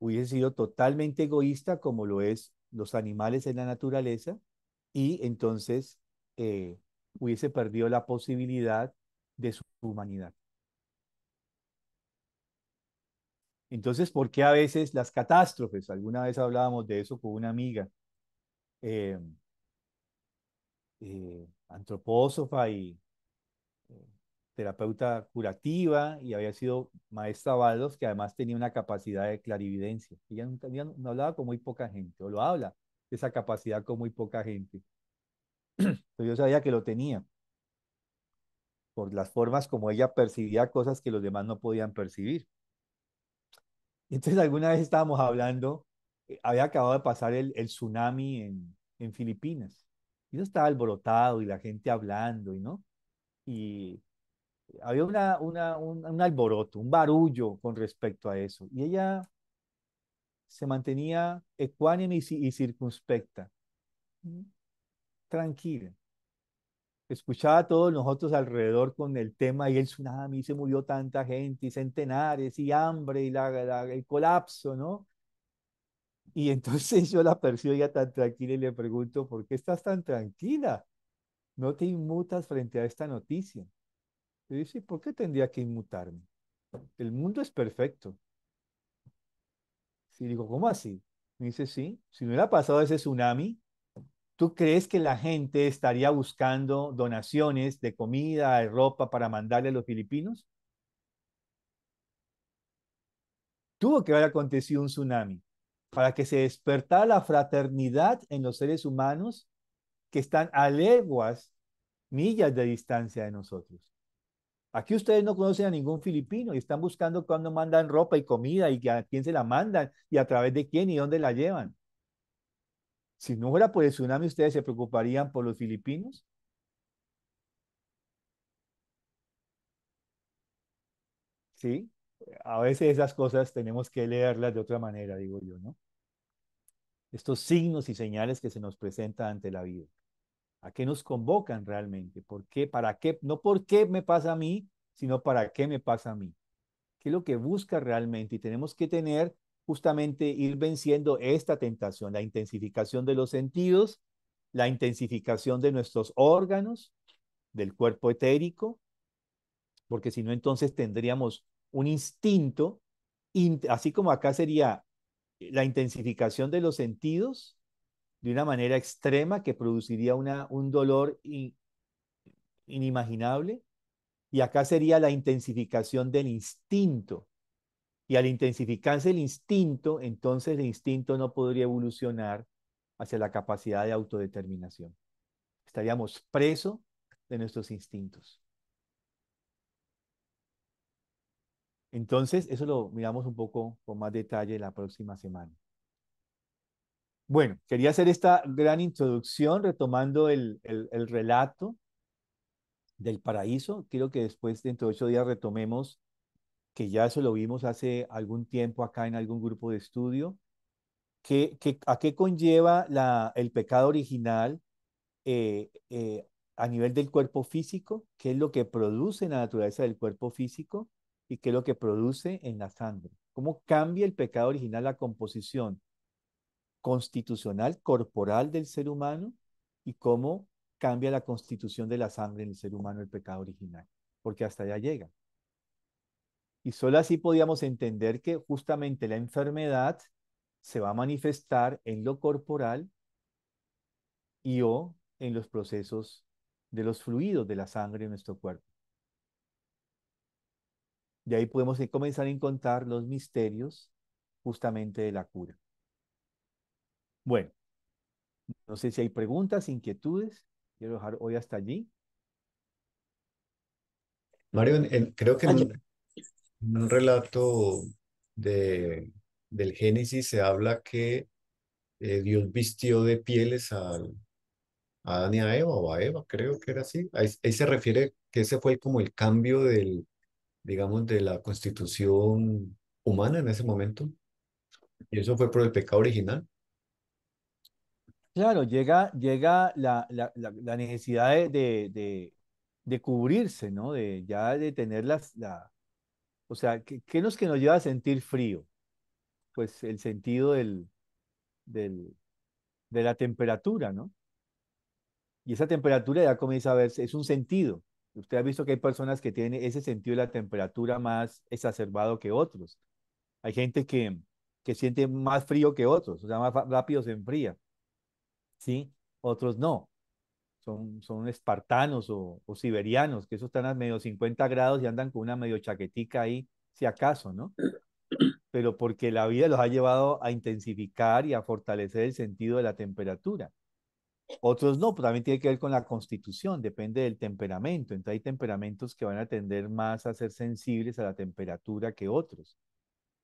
hubiese sido totalmente egoísta como lo es los animales en la naturaleza y entonces hubiese perdido la posibilidad de su humanidad. Entonces, ¿por qué a veces las catástrofes? Alguna vez hablábamos de eso con una amiga, eh, antropósofa y eh, terapeuta curativa, y había sido maestra Baldos, que además tenía una capacidad de clarividencia. Ella no hablaba con muy poca gente, o lo habla, de esa capacidad con muy poca gente. Pero yo sabía que lo tenía, por las formas como ella percibía cosas que los demás no podían percibir. Entonces alguna vez estábamos hablando, había acabado de pasar el tsunami en Filipinas. Y eso estaba alborotado y la gente hablando, y ¿no? Y había un alboroto, un barullo con respecto a eso. Y ella se mantenía ecuánime y circunspecta, tranquila. Escuchaba a todos nosotros alrededor con el tema y el tsunami, y se murió tanta gente, y centenares, y hambre, y el colapso, ¿no? Y entonces yo la percibo ya tan tranquila y le pregunto, ¿por qué estás tan tranquila? No te inmutas frente a esta noticia. Y dice, ¿por qué tendría que inmutarme? El mundo es perfecto. Y digo, ¿cómo así? Me dice, sí, si no hubiera pasado ese tsunami, ¿tú crees que la gente estaría buscando donaciones de comida, de ropa para mandarle a los filipinos? Tuvo que haber acontecido un tsunami para que se despertara la fraternidad en los seres humanos que están a leguas, millas de distancia de nosotros. Aquí ustedes no conocen a ningún filipino y están buscando cuándo mandan ropa y comida y a quién se la mandan y a través de quién y dónde la llevan. Si no fuera por el tsunami, ¿ustedes se preocuparían por los filipinos? Sí. A veces esas cosas tenemos que leerlas de otra manera, digo yo, ¿no? Estos signos y señales que se nos presentan ante la vida. ¿A qué nos convocan realmente? ¿Por qué? ¿Para qué? No por qué me pasa a mí, sino para qué me pasa a mí. ¿Qué es lo que busca realmente? Y tenemos que tener justamente ir venciendo esta tentación, la intensificación de los sentidos, la intensificación de nuestros órganos, del cuerpo etérico, porque si no, entonces tendríamos un instinto, así como acá sería la intensificación de los sentidos de una manera extrema que produciría un dolor inimaginable, y acá sería la intensificación del instinto. Y al intensificarse el instinto, entonces el instinto no podría evolucionar hacia la capacidad de autodeterminación. Estaríamos presos de nuestros instintos. Entonces, eso lo miramos un poco con más detalle la próxima semana. Bueno, quería hacer esta gran introducción retomando el relato del paraíso. Quiero que después, dentro de 8 días, retomemos, que ya eso lo vimos hace algún tiempo acá en algún grupo de estudio, a qué conlleva el pecado original a nivel del cuerpo físico, qué es lo que produce en la naturaleza del cuerpo físico y qué es lo que produce en la sangre. Cómo cambia el pecado original la composición constitucional, corporal del ser humano, y cómo cambia la constitución de la sangre en el ser humano el pecado original, porque hasta allá llega. Y solo así podíamos entender que justamente la enfermedad se va a manifestar en lo corporal y o en los procesos de los fluidos de la sangre en nuestro cuerpo. De ahí podemos comenzar a encontrar los misterios justamente de la cura. Bueno, no sé si hay preguntas, inquietudes. Quiero dejar hoy hasta allí. Mario, creo que en Ángel. un relato de, del Génesis se habla que Dios vistió de pieles a Adán y a Eva, o a Eva, creo que era así. Ahí se refiere que ese fue como el cambio del, digamos, de la constitución humana en ese momento. Y eso fue por el pecado original. Claro, llega la necesidad de cubrirse, ¿no? De ya de tener o sea, ¿qué es lo que nos lleva a sentir frío? Pues el sentido del, de la temperatura, ¿no? Y esa temperatura ya comienza a verse, es un sentido. Usted ha visto que hay personas que tienen ese sentido de la temperatura más exacerbado que otros. Hay gente que siente más frío que otros, o sea, más rápido se enfría, ¿sí? Otros no. Son espartanos o siberianos, que esos están a medio 50 grados y andan con una medio chaquetica ahí, si acaso, ¿no? Pero porque la vida los ha llevado a intensificar y a fortalecer el sentido de la temperatura. Otros no, pero también tiene que ver con la constitución, depende del temperamento. Entonces hay temperamentos que van a tender más a ser sensibles a la temperatura que otros.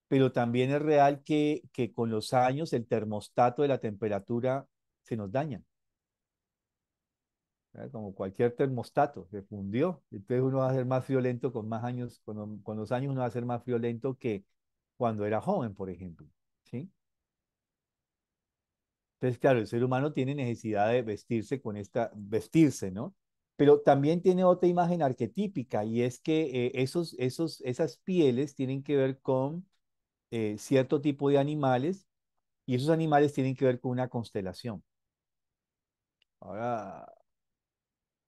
Pero también es real que con los años el termostato de la temperatura se nos daña. ¿Verdad? Como cualquier termostato, se fundió. Entonces uno va a ser más friolento con más años, con los años uno va a ser más friolento que cuando era joven, por ejemplo. ¿Sí? Entonces, claro, el ser humano tiene necesidad de vestirse vestirse, ¿no? Pero también tiene otra imagen arquetípica y es que esas pieles tienen que ver con cierto tipo de animales y esos animales tienen que ver con una constelación. Ahora,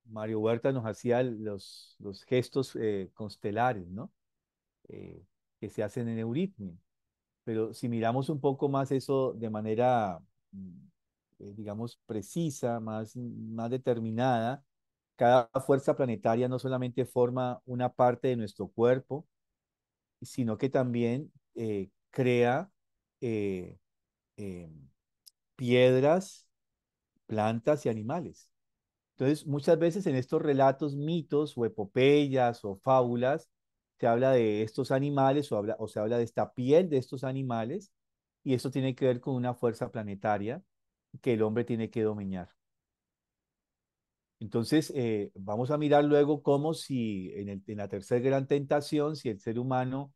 Mario Huerta nos hacía los gestos constelares, ¿no? Eh, que se hacen en euritmia. Pero si miramos un poco más eso de manera, mm, digamos, precisa, más determinada, cada fuerza planetaria no solamente forma una parte de nuestro cuerpo, sino que también crea eh, eh, piedras, plantas y animales. Entonces, muchas veces en estos relatos, mitos o epopeyas o fábulas, se habla de estos animales o se habla de esta piel de estos animales y eso tiene que ver con una fuerza planetaria que el hombre tiene que dominar. Entonces, vamos a mirar luego cómo si en la tercera gran tentación, si el ser humano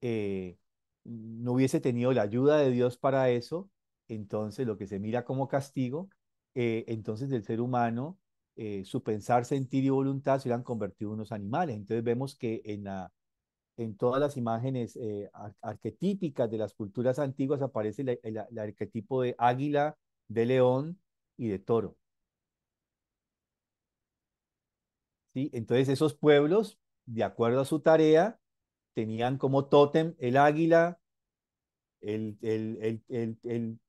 eh, no hubiese tenido la ayuda de Dios para eso, entonces lo que se mira como castigo, entonces el ser humano, su pensar, sentir y voluntad se hubieran convertido en unos animales. Entonces vemos que en todas las imágenes arquetípicas de las culturas antiguas aparece el arquetipo de águila, de león y de toro. ¿Sí? Entonces esos pueblos, de acuerdo a su tarea, tenían como tótem el águila, el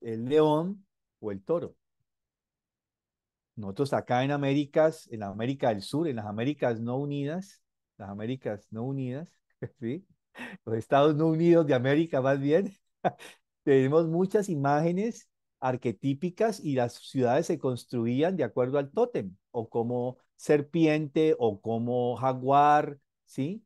león o el toro. Nosotros acá en América del Sur, en las Américas no unidas, ¿sí? Los Estados no unidos de América más bien, tenemos muchas imágenes arquetípicas y las ciudades se construían de acuerdo al tótem, o como serpiente, o como jaguar, ¿sí?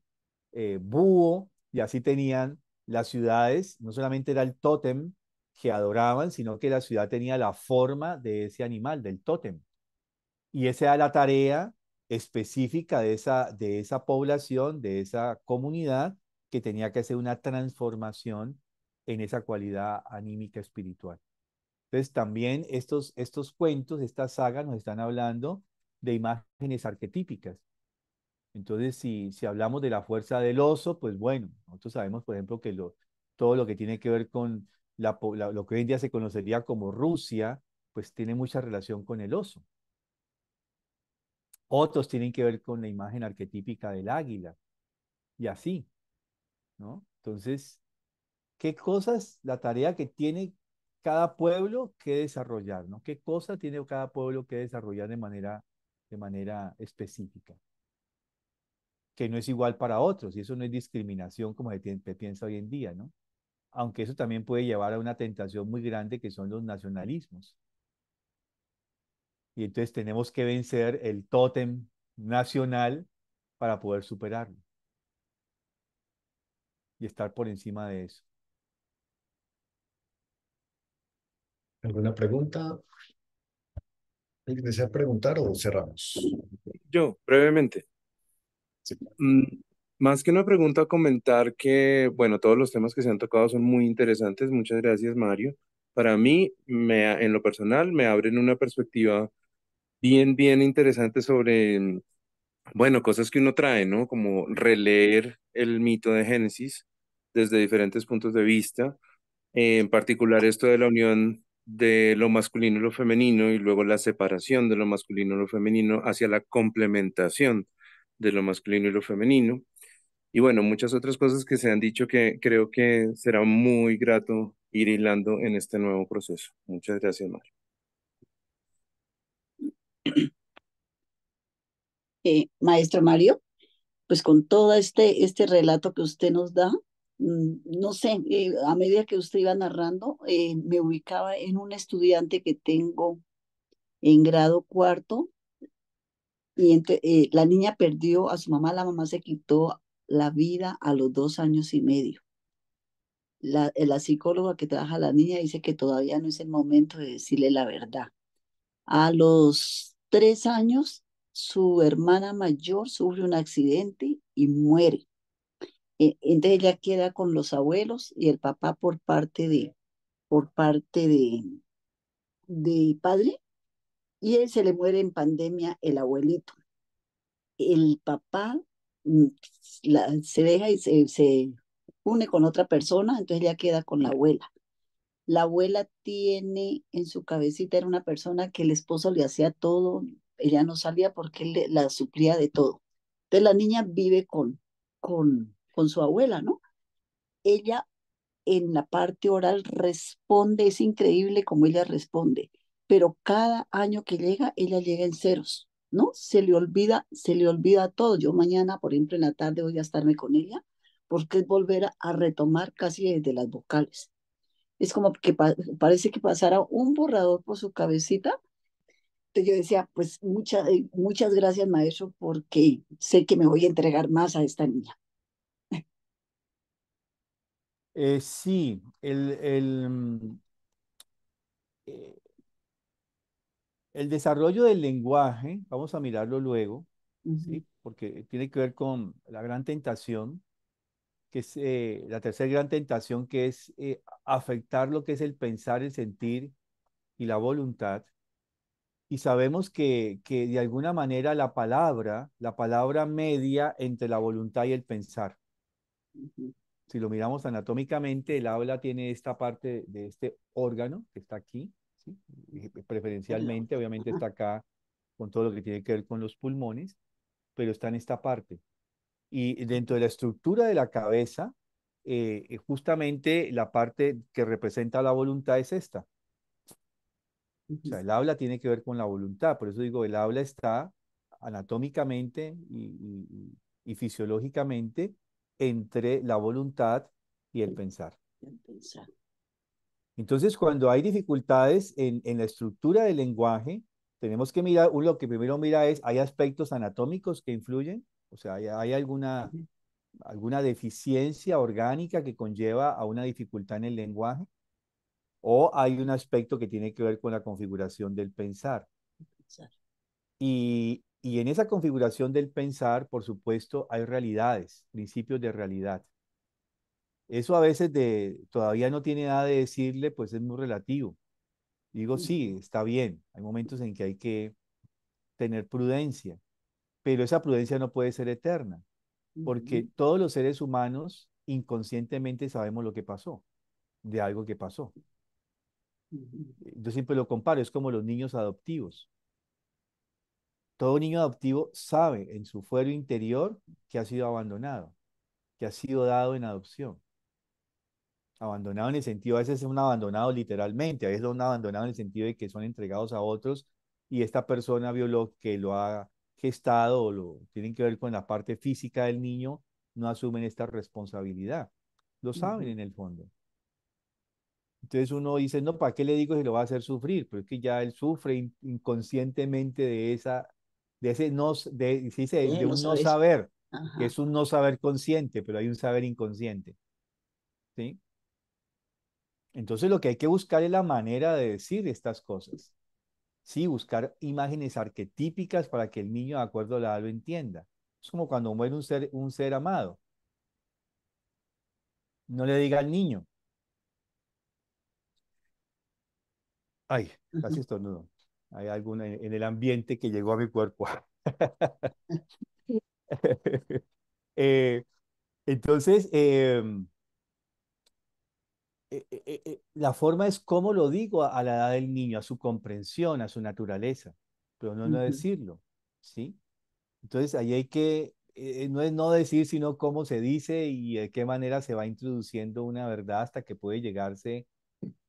Búho, y así tenían las ciudades, no solamente era el tótem que adoraban, sino que la ciudad tenía la forma de ese animal, del tótem. Y esa era la tarea específica de esa población, de esa comunidad, que tenía que hacer una transformación en esa cualidad anímica espiritual. Entonces, también estos cuentos, estas sagas nos están hablando de imágenes arquetípicas. Entonces, si hablamos de la fuerza del oso, pues bueno, nosotros sabemos, por ejemplo, que todo lo que tiene que ver con lo que hoy en día se conocería como Rusia, pues tiene mucha relación con el oso. otros tienen que ver con la imagen arquetípica del águila, y así, ¿no? Entonces, ¿qué cosas, la tarea que tiene cada pueblo que desarrollar, ¿no? ¿Qué cosa tiene cada pueblo que desarrollar de manera específica? Que no es igual para otros, y eso no es discriminación como se piensa hoy en día, ¿no? Aunque eso también puede llevar a una tentación muy grande que son los nacionalismos. Y entonces tenemos que vencer el tótem nacional para poder superarlo y estar por encima de eso. ¿Alguna pregunta? ¿Alguien desea preguntar o cerramos? Yo, brevemente. Sí. Mm, Más que una pregunta, comentar que, bueno, todos los temas que se han tocado son muy interesantes. Muchas gracias, Mario. Para mí, en lo personal, me abren una perspectiva bien interesante sobre, bueno, cosas que uno trae, ¿no? Como releer el mito de Génesis desde diferentes puntos de vista, en particular esto de la unión de lo masculino y lo femenino y luego la separación de lo masculino y lo femenino hacia la complementación de lo masculino y lo femenino. Y bueno, muchas otras cosas que se han dicho que creo que será muy grato ir hilando en este nuevo proceso. Muchas gracias, Mario. Maestro Mario, pues con todo este relato que usted nos da, no sé, a medida que usted iba narrando, me ubicaba en un estudiante que tengo en grado cuarto y la niña perdió a su mamá, la mamá se quitó la vida a los 2 años y medio. La psicóloga que trabaja a la niña dice que todavía no es el momento de decirle la verdad. A los 3 años, su hermana mayor sufre un accidente y muere. Entonces ella queda con los abuelos y el papá por parte de padre, y él se le muere en pandemia el abuelito. El papá mm, se deja y se une con otra persona, entonces ella queda con la abuela. La abuela tiene en su cabecita, era una persona que el esposo le hacía todo, ella no salía porque él la suplía de todo. Entonces la niña vive con su abuela, ¿no? Ella en la parte oral responde, es increíble cómo ella responde, pero cada año que llega, ella llega en ceros, ¿no? Se le olvida todo. Yo mañana, por ejemplo, en la tarde voy a estarme con ella, porque es volver a retomar casi desde las vocales. Es como que parece que pasara un borrador por su cabecita. Entonces yo decía, pues muchas gracias, maestro, porque sé que me voy a entregar más a esta niña. Sí, eh, el desarrollo del lenguaje, vamos a mirarlo luego, Ujú, ¿sí? Porque tiene que ver con la gran tentación, que es la tercera gran tentación, que es afectar lo que es el pensar, el sentir y la voluntad. Y sabemos que de alguna manera la palabra media entre la voluntad y el pensar. ujú. Si lo miramos anatómicamente, el habla tiene esta parte de este órgano que está aquí, ¿sí? Y preferencialmente, obviamente Ajá, está acá con todo lo que tiene que ver con los pulmones, pero está en esta parte. Y dentro de la estructura de la cabeza, justamente la parte que representa la voluntad es esta. O ujú. sea, el habla tiene que ver con la voluntad, por eso digo, el habla está anatómicamente y fisiológicamente entre la voluntad y el pensar. Bien pensar. Entonces, cuando hay dificultades en la estructura del lenguaje, tenemos que mirar, uno lo que primero mira es, ¿hay aspectos anatómicos que influyen? O sea, ¿hay alguna deficiencia orgánica que conlleva a una dificultad en el lenguaje? ¿O hay un aspecto que tiene que ver con la configuración del pensar? Pensar. Y en esa configuración del pensar, por supuesto, hay realidades, principios de realidad. Eso a veces todavía no tiene nada de decirle, pues es muy relativo. Digo, sí, Ujú, está bien. Hay momentos en que hay que tener prudencia, pero esa prudencia no puede ser eterna, porque ujú, todos los seres humanos inconscientemente sabemos lo que pasó, de algo que pasó. ujú. Yo siempre lo comparo, es como los niños adoptivos. todo niño adoptivo sabe en su fuero interior que ha sido abandonado, que ha sido dado en adopción. Abandonado en el sentido, a veces es un abandonado literalmente, a veces es un abandonado en el sentido de que son entregados a otros y esta persona biológica que lo ha gestado o lo tienen que ver con la parte física del niño, no asumen esta responsabilidad. Lo saben Ujú, en el fondo. Entonces uno dice, no, ¿para qué le digo si lo va a hacer sufrir? Pero es que ya él sufre inconscientemente de esa, de ese no, se dice, de de no un no saber. saber, que Ajá. es un no saber consciente, pero hay un saber inconsciente, ¿sí? Entonces lo que hay que buscar es la manera de decir estas cosas, ¿sí? Buscar imágenes arquetípicas para que el niño de acuerdo a la edad lo entienda. Es como cuando muere un ser amado. No le diga al niño, ay, casi Ujú. estornudo. Hay algo en el ambiente que llegó a mi cuerpo. Eh, entonces, la forma es cómo lo digo a la edad del niño, a su comprensión, a su naturaleza, pero no Ujú, decirlo, ¿sí? Entonces, ahí hay que, no es no decir, sino cómo se dice y de qué manera se va introduciendo una verdad hasta que puede llegarse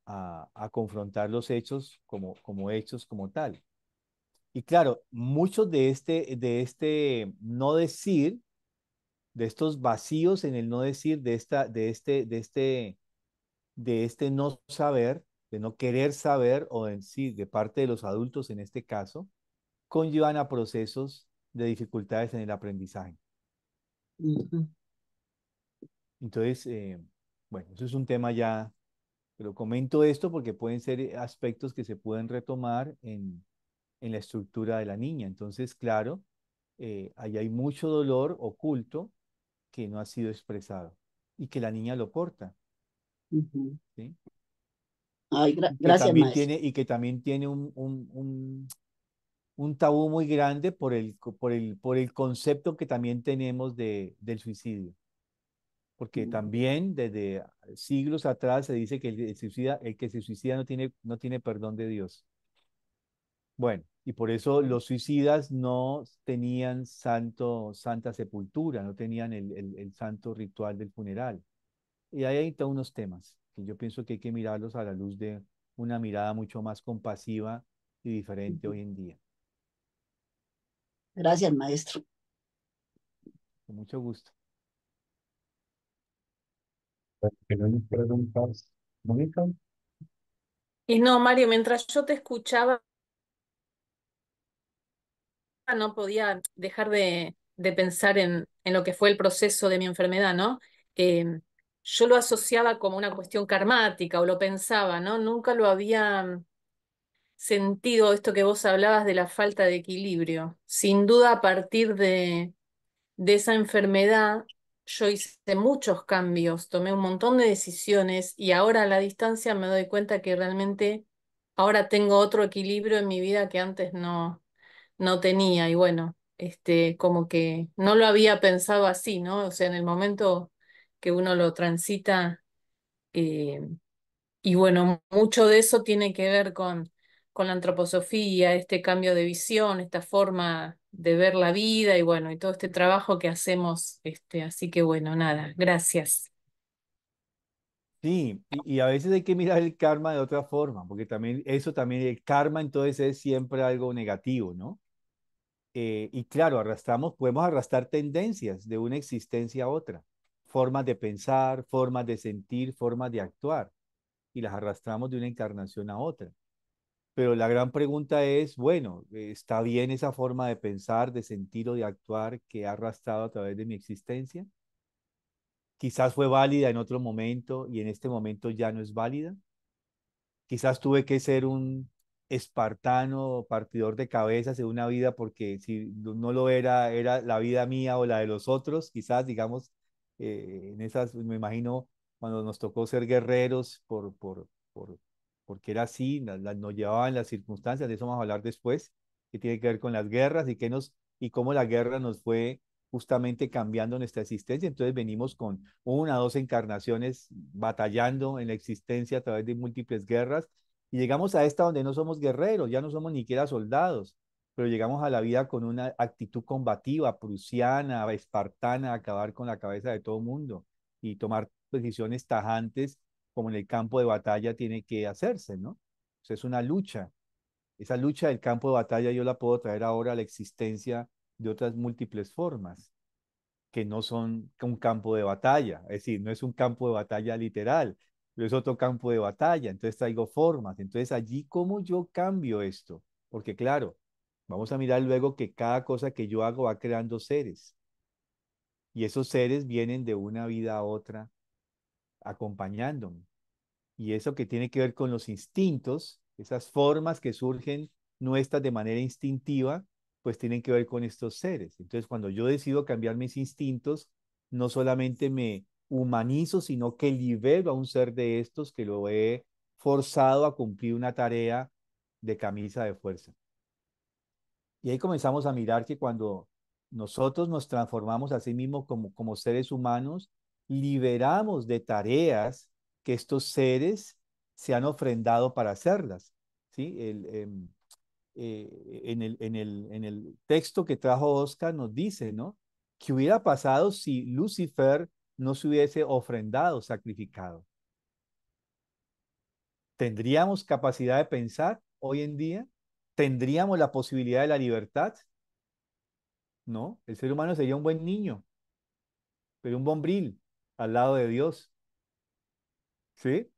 a confrontar los hechos como hechos como tal. Y claro, muchos de este no decir, de estos vacíos en el no decir, de este no saber, de no querer saber, o en sí, de parte de los adultos en este caso, conllevan a procesos de dificultades en el aprendizaje. ujú, Entonces, bueno, eso es un tema ya, pero comento esto porque pueden ser aspectos que se pueden retomar en la estructura de la niña. Entonces, claro, ahí hay mucho dolor oculto que no ha sido expresado y que la niña lo porta, ujú. ¿sí? Ay, Y que gracias, también maestro. tiene, y que también tiene un tabú muy grande por el concepto que también tenemos del suicidio. Porque Ujú, también desde siglos atrás se dice que el que se suicida no tiene perdón de Dios. Bueno, y por eso los suicidas no tenían santa sepultura, no tenían el santo ritual del funeral. Y ahí hay todos unos temas que yo pienso que hay que mirarlos a la luz de una mirada mucho más compasiva y diferente ujú. hoy en día. Gracias, maestro. Con mucho gusto. ¿Tienen preguntas, Mónica? Y no, Mario, mientras yo te escuchaba, no podía dejar de pensar en lo que fue el proceso de mi enfermedad, ¿no? Yo lo asociaba como una cuestión karmática o lo pensaba, ¿no? Nunca lo había sentido esto que vos hablabas de la falta de equilibrio. Sin duda, a partir de esa enfermedad, yo hice muchos cambios, tomé un montón de decisiones y ahora a la distancia me doy cuenta que realmente ahora tengo otro equilibrio en mi vida que antes no tenía. Y bueno, como que no lo había pensado así, ¿no? O sea, en el momento que uno lo transita, eh, y bueno, mucho de eso tiene que ver con la antroposofía, este cambio de visión, esta forma de ver la vida y bueno, y todo este trabajo que hacemos, así que bueno, nada, gracias. Sí, y a veces hay que mirar el karma de otra forma, porque también eso también, el karma entonces es siempre algo negativo, ¿no? Y claro, podemos arrastrar tendencias de una existencia a otra, formas de pensar, formas de sentir, formas de actuar, y las arrastramos de una encarnación a otra. Pero la gran pregunta es, bueno, ¿está bien esa forma de pensar, de sentir o de actuar que he arrastrado a través de mi existencia? Quizás fue válida en otro momento y en este momento ya no es válida. Quizás tuve que ser un espartano, partidor de cabezas en una vida porque si no lo era la vida mía o la de los otros, quizás, digamos, en esas, me imagino, cuando nos tocó ser guerreros porque era así, nos llevaban las circunstancias, de eso vamos a hablar después, que tiene que ver con las guerras y cómo la guerra nos fue justamente cambiando nuestra existencia. Entonces venimos con una o dos encarnaciones batallando en la existencia a través de múltiples guerras y llegamos a esta donde no somos guerreros, ya no somos ni siquiera soldados, pero llegamos a la vida con una actitud combativa, prusiana, espartana, acabar con la cabeza de todo mundo y tomar decisiones tajantes como en el campo de batalla tiene que hacerse, ¿no? O sea, es una lucha. Esa lucha del campo de batalla yo la puedo traer ahora a la existencia de otras múltiples formas que no son un campo de batalla, es decir, no es un campo de batalla literal, pero es otro campo de batalla, entonces traigo formas, entonces allí cómo yo cambio esto, porque claro, vamos a mirar luego que cada cosa que yo hago va creando seres, y esos seres vienen de una vida a otra acompañándome. Y eso que tiene que ver con los instintos, esas formas que surgen nuestras de manera instintiva, pues tienen que ver con estos seres. Entonces, cuando yo decido cambiar mis instintos, no solamente me humanizo, sino que libero a un ser de estos que lo he forzado a cumplir una tarea de camisa de fuerza. Y ahí comenzamos a mirar que cuando nosotros nos transformamos a sí mismos como seres humanos, liberamos de tareas que estos seres se han ofrendado para hacerlas. ¿Sí? En el texto que trajo Oscar nos dice, ¿no? ¿Qué hubiera pasado si Lucifer no se hubiese ofrendado, sacrificado? ¿Tendríamos capacidad de pensar hoy en día? ¿Tendríamos la posibilidad de la libertad? No, el ser humano sería un buen niño, pero un bombril al lado de Dios. ¿Sí?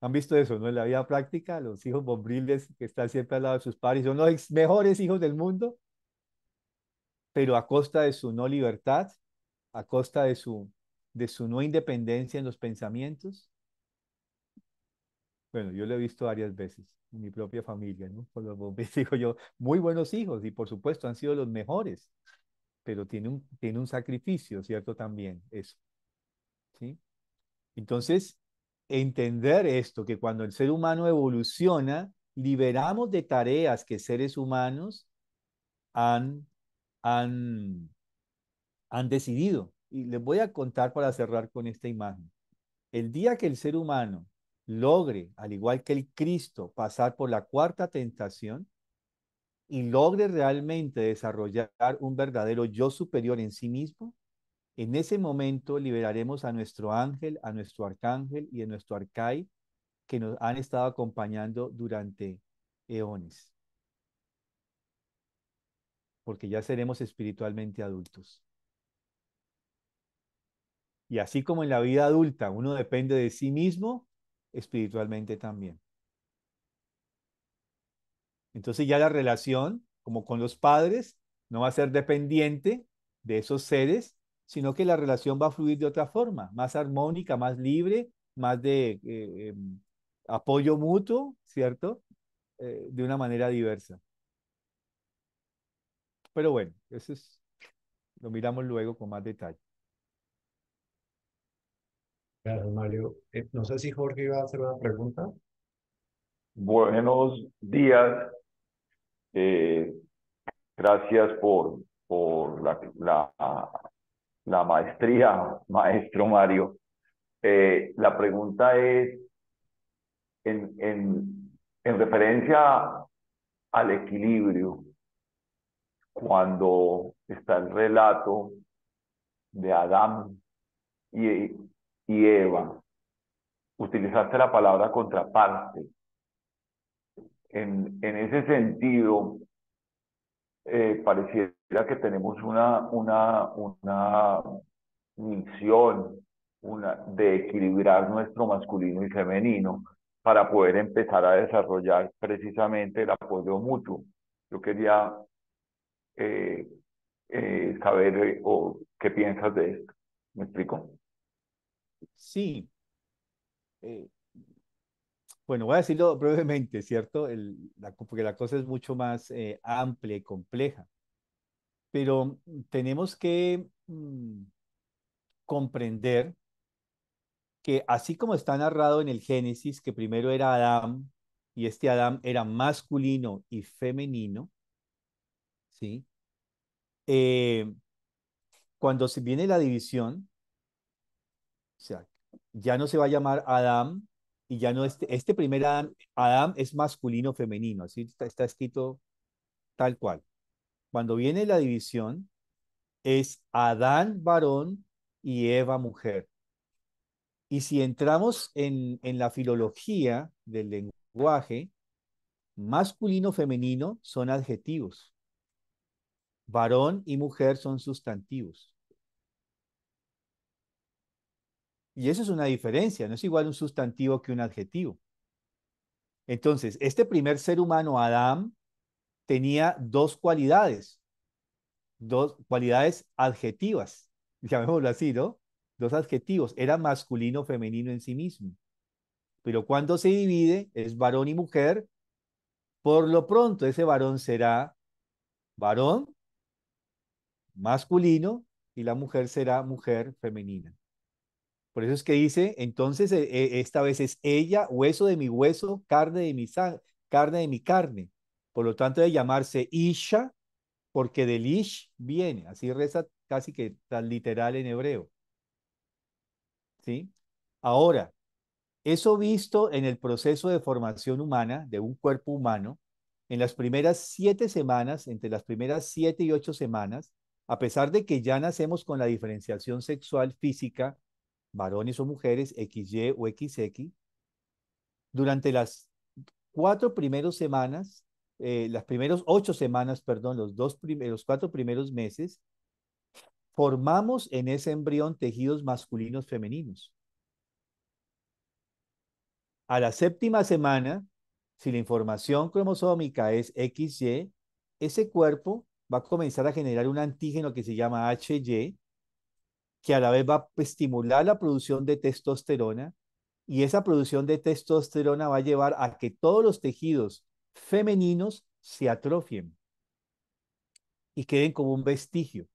¿Han visto eso, no? En la vida práctica, los hijos bombriles que están siempre al lado de sus padres son los mejores hijos del mundo, pero a costa de su no libertad, a costa de su no independencia en los pensamientos. Bueno, yo lo he visto varias veces en mi propia familia, ¿no? Con los bombriles, digo yo, muy buenos hijos y por supuesto han sido los mejores, pero tiene un sacrificio, ¿cierto? También eso, ¿sí? Entonces, entender esto, que cuando el ser humano evoluciona, liberamos de tareas que seres humanos han, han, han decidido. Y les voy a contar para cerrar con esta imagen. El día que el ser humano logre, al igual que el Cristo, pasar por la cuarta tentación y logre realmente desarrollar un verdadero yo superior en sí mismo, en ese momento liberaremos a nuestro ángel, a nuestro arcángel y a nuestro arcángel que nos han estado acompañando durante eones, porque ya seremos espiritualmente adultos. Y así como en la vida adulta uno depende de sí mismo, espiritualmente también. Entonces ya la relación, como con los padres, no va a ser dependiente de esos seres, sino que la relación va a fluir de otra forma, más armónica, más libre, más de apoyo mutuo, ¿cierto? De una manera diversa. Pero bueno, lo miramos luego con más detalle. Gracias, Mario. No sé si Jorge iba a hacer una pregunta. Buenos días. eh, Gracias por la maestría, maestro Mario. La pregunta es en, en, en referencia al equilibrio, cuando está el relato de Adán y, y Eva, utilizaste la palabra contraparte. En ese sentido, pareciera que tenemos una misión de equilibrar nuestro masculino y femenino para poder empezar a desarrollar precisamente el apoyo mutuo. Yo quería eh, saber qué piensas de esto. ¿Me explico? Sí, bueno, voy a decirlo brevemente, ¿cierto? Porque la cosa es mucho más amplia y compleja, pero tenemos que comprender que así como está narrado en el Génesis, que primero era Adán, y este Adán era masculino y femenino, ¿sí? Eh, Cuando se viene la división, o sea, ya no se va a llamar Adán, y ya no este primer Adán, Adán es masculino femenino, así está escrito tal cual. Cuando viene la división, es Adán varón y Eva mujer. Y si entramos en la filología del lenguaje, masculino, femenino son adjetivos. Varón y mujer son sustantivos. Y eso es una diferencia, no es igual un sustantivo que un adjetivo. Entonces, este primer ser humano, Adán, tenía dos cualidades adjetivas, llamémoslo así, ¿no? Dos adjetivos, era masculino, femenino en sí mismo. Pero cuando se divide, es varón y mujer, por lo pronto ese varón será varón masculino y la mujer será mujer femenina. Por eso es que dice, entonces esta vez es ella, hueso de mi hueso, carne de mi carne de mi carne. Por lo tanto, de llamarse Isha, porque del Ish viene, así reza casi que tan literal en hebreo. ¿Sí? Ahora, eso visto en el proceso de formación humana de un cuerpo humano, en las primeras 7 semanas, entre las primeras 7 y 8 semanas, a pesar de que ya nacemos con la diferenciación sexual física, varones o mujeres, XY o XX, durante las 4 primeras semanas, las primeras 8 semanas, perdón, los 4 primeros meses, formamos en ese embrión tejidos masculinos femeninos. A la 7ª semana, si la información cromosómica es XY, ese cuerpo va a comenzar a generar un antígeno que se llama HY, que a la vez va a estimular la producción de testosterona, y esa producción de testosterona va a llevar a que todos los tejidos femeninos se atrofien y queden como un vestigio.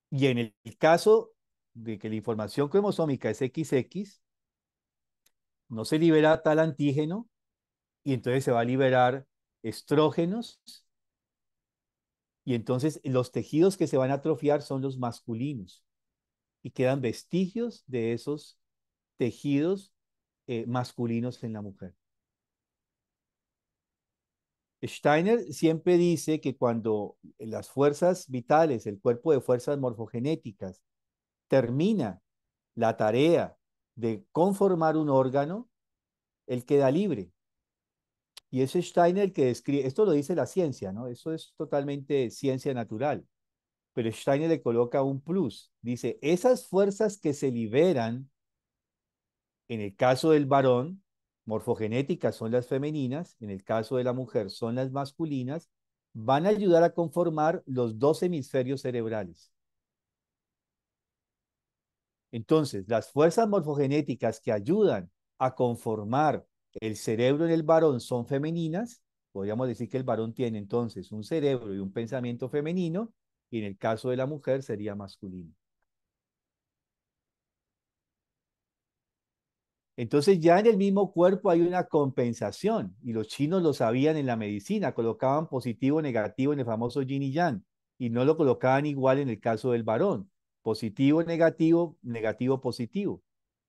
Y en el caso de que la información cromosómica es XX, no se libera tal antígeno y entonces se va a liberar estrógenos y entonces los tejidos que se van a atrofiar son los masculinos y quedan vestigios de esos tejidos masculinos en la mujer. Steiner siempre dice que cuando las fuerzas vitales, el cuerpo de fuerzas morfogenéticas, termina la tarea de conformar un órgano, él queda libre. Y es Steiner el que describe, esto lo dice la ciencia, ¿no? Eso es totalmente ciencia natural. Pero Steiner le coloca un plus. Dice, esas fuerzas que se liberan, en el caso del varón, morfogenéticas son las femeninas, en el caso de la mujer son las masculinas, van a ayudar a conformar los 2 hemisferios cerebrales. Entonces, las fuerzas morfogenéticas que ayudan a conformar el cerebro en el varón son femeninas. Podríamos decir que el varón tiene entonces un cerebro y un pensamiento femenino, y en el caso de la mujer sería masculino. Entonces ya en el mismo cuerpo hay una compensación, y los chinos lo sabían en la medicina, colocaban positivo, negativo en el famoso yin y yang, y no lo colocaban igual en el caso del varón, positivo, negativo, negativo, positivo.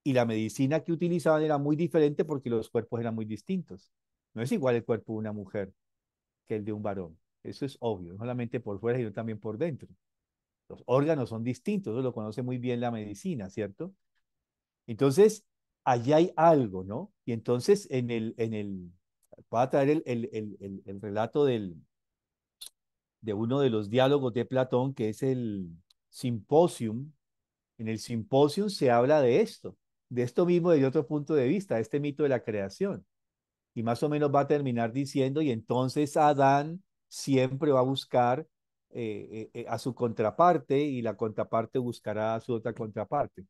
Y la medicina que utilizaban era muy diferente porque los cuerpos eran muy distintos. No es igual el cuerpo de una mujer que el de un varón. Eso es obvio, no solamente por fuera, sino también por dentro. Los órganos son distintos, eso lo conoce muy bien la medicina, ¿cierto? Entonces, allá hay algo, ¿no? Y entonces voy a traer el relato de uno de los diálogos de Platón, que es el Simposium. En el Simposium se habla de esto mismo desde otro punto de vista, este mito de la creación. Y más o menos va a terminar diciendo, y entonces Adán siempre va a buscar a su contraparte y la contraparte buscará a su otra contraparte.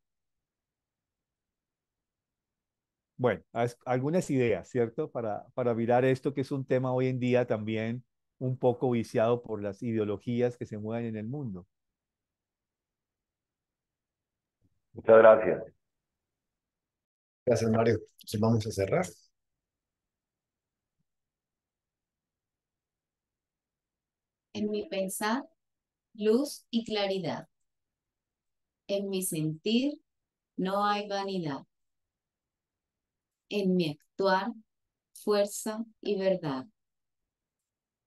Bueno, algunas ideas, ¿cierto? Para mirar esto, que es un tema hoy en día también un poco viciado por las ideologías que se mueven en el mundo. Muchas gracias. Gracias, Mario. Entonces vamos a cerrar. En mi pensar, luz y claridad. En mi sentir, no hay vanidad. En mi actuar, fuerza y verdad.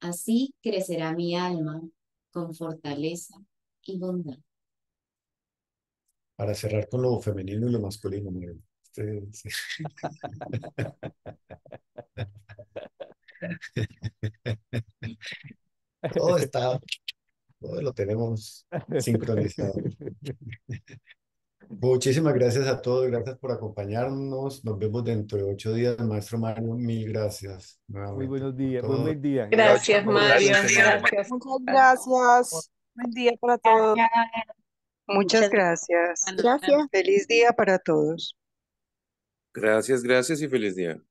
Así crecerá mi alma con fortaleza y bondad. Para cerrar con lo femenino y lo masculino, Mario. Sí. Todo está, todo lo tenemos sincronizado. Muchísimas gracias a todos, gracias por acompañarnos. Nos vemos dentro de 8 días, maestro Mario. Mil gracias Muy nuevamente buenos por días, todo. buen día. Gracias, Buen Mario. fin de semana. Gracias. Muchas gracias. Buen día para todos. Muchas gracias. Gracias. Feliz día para todos. Gracias, gracias y feliz día.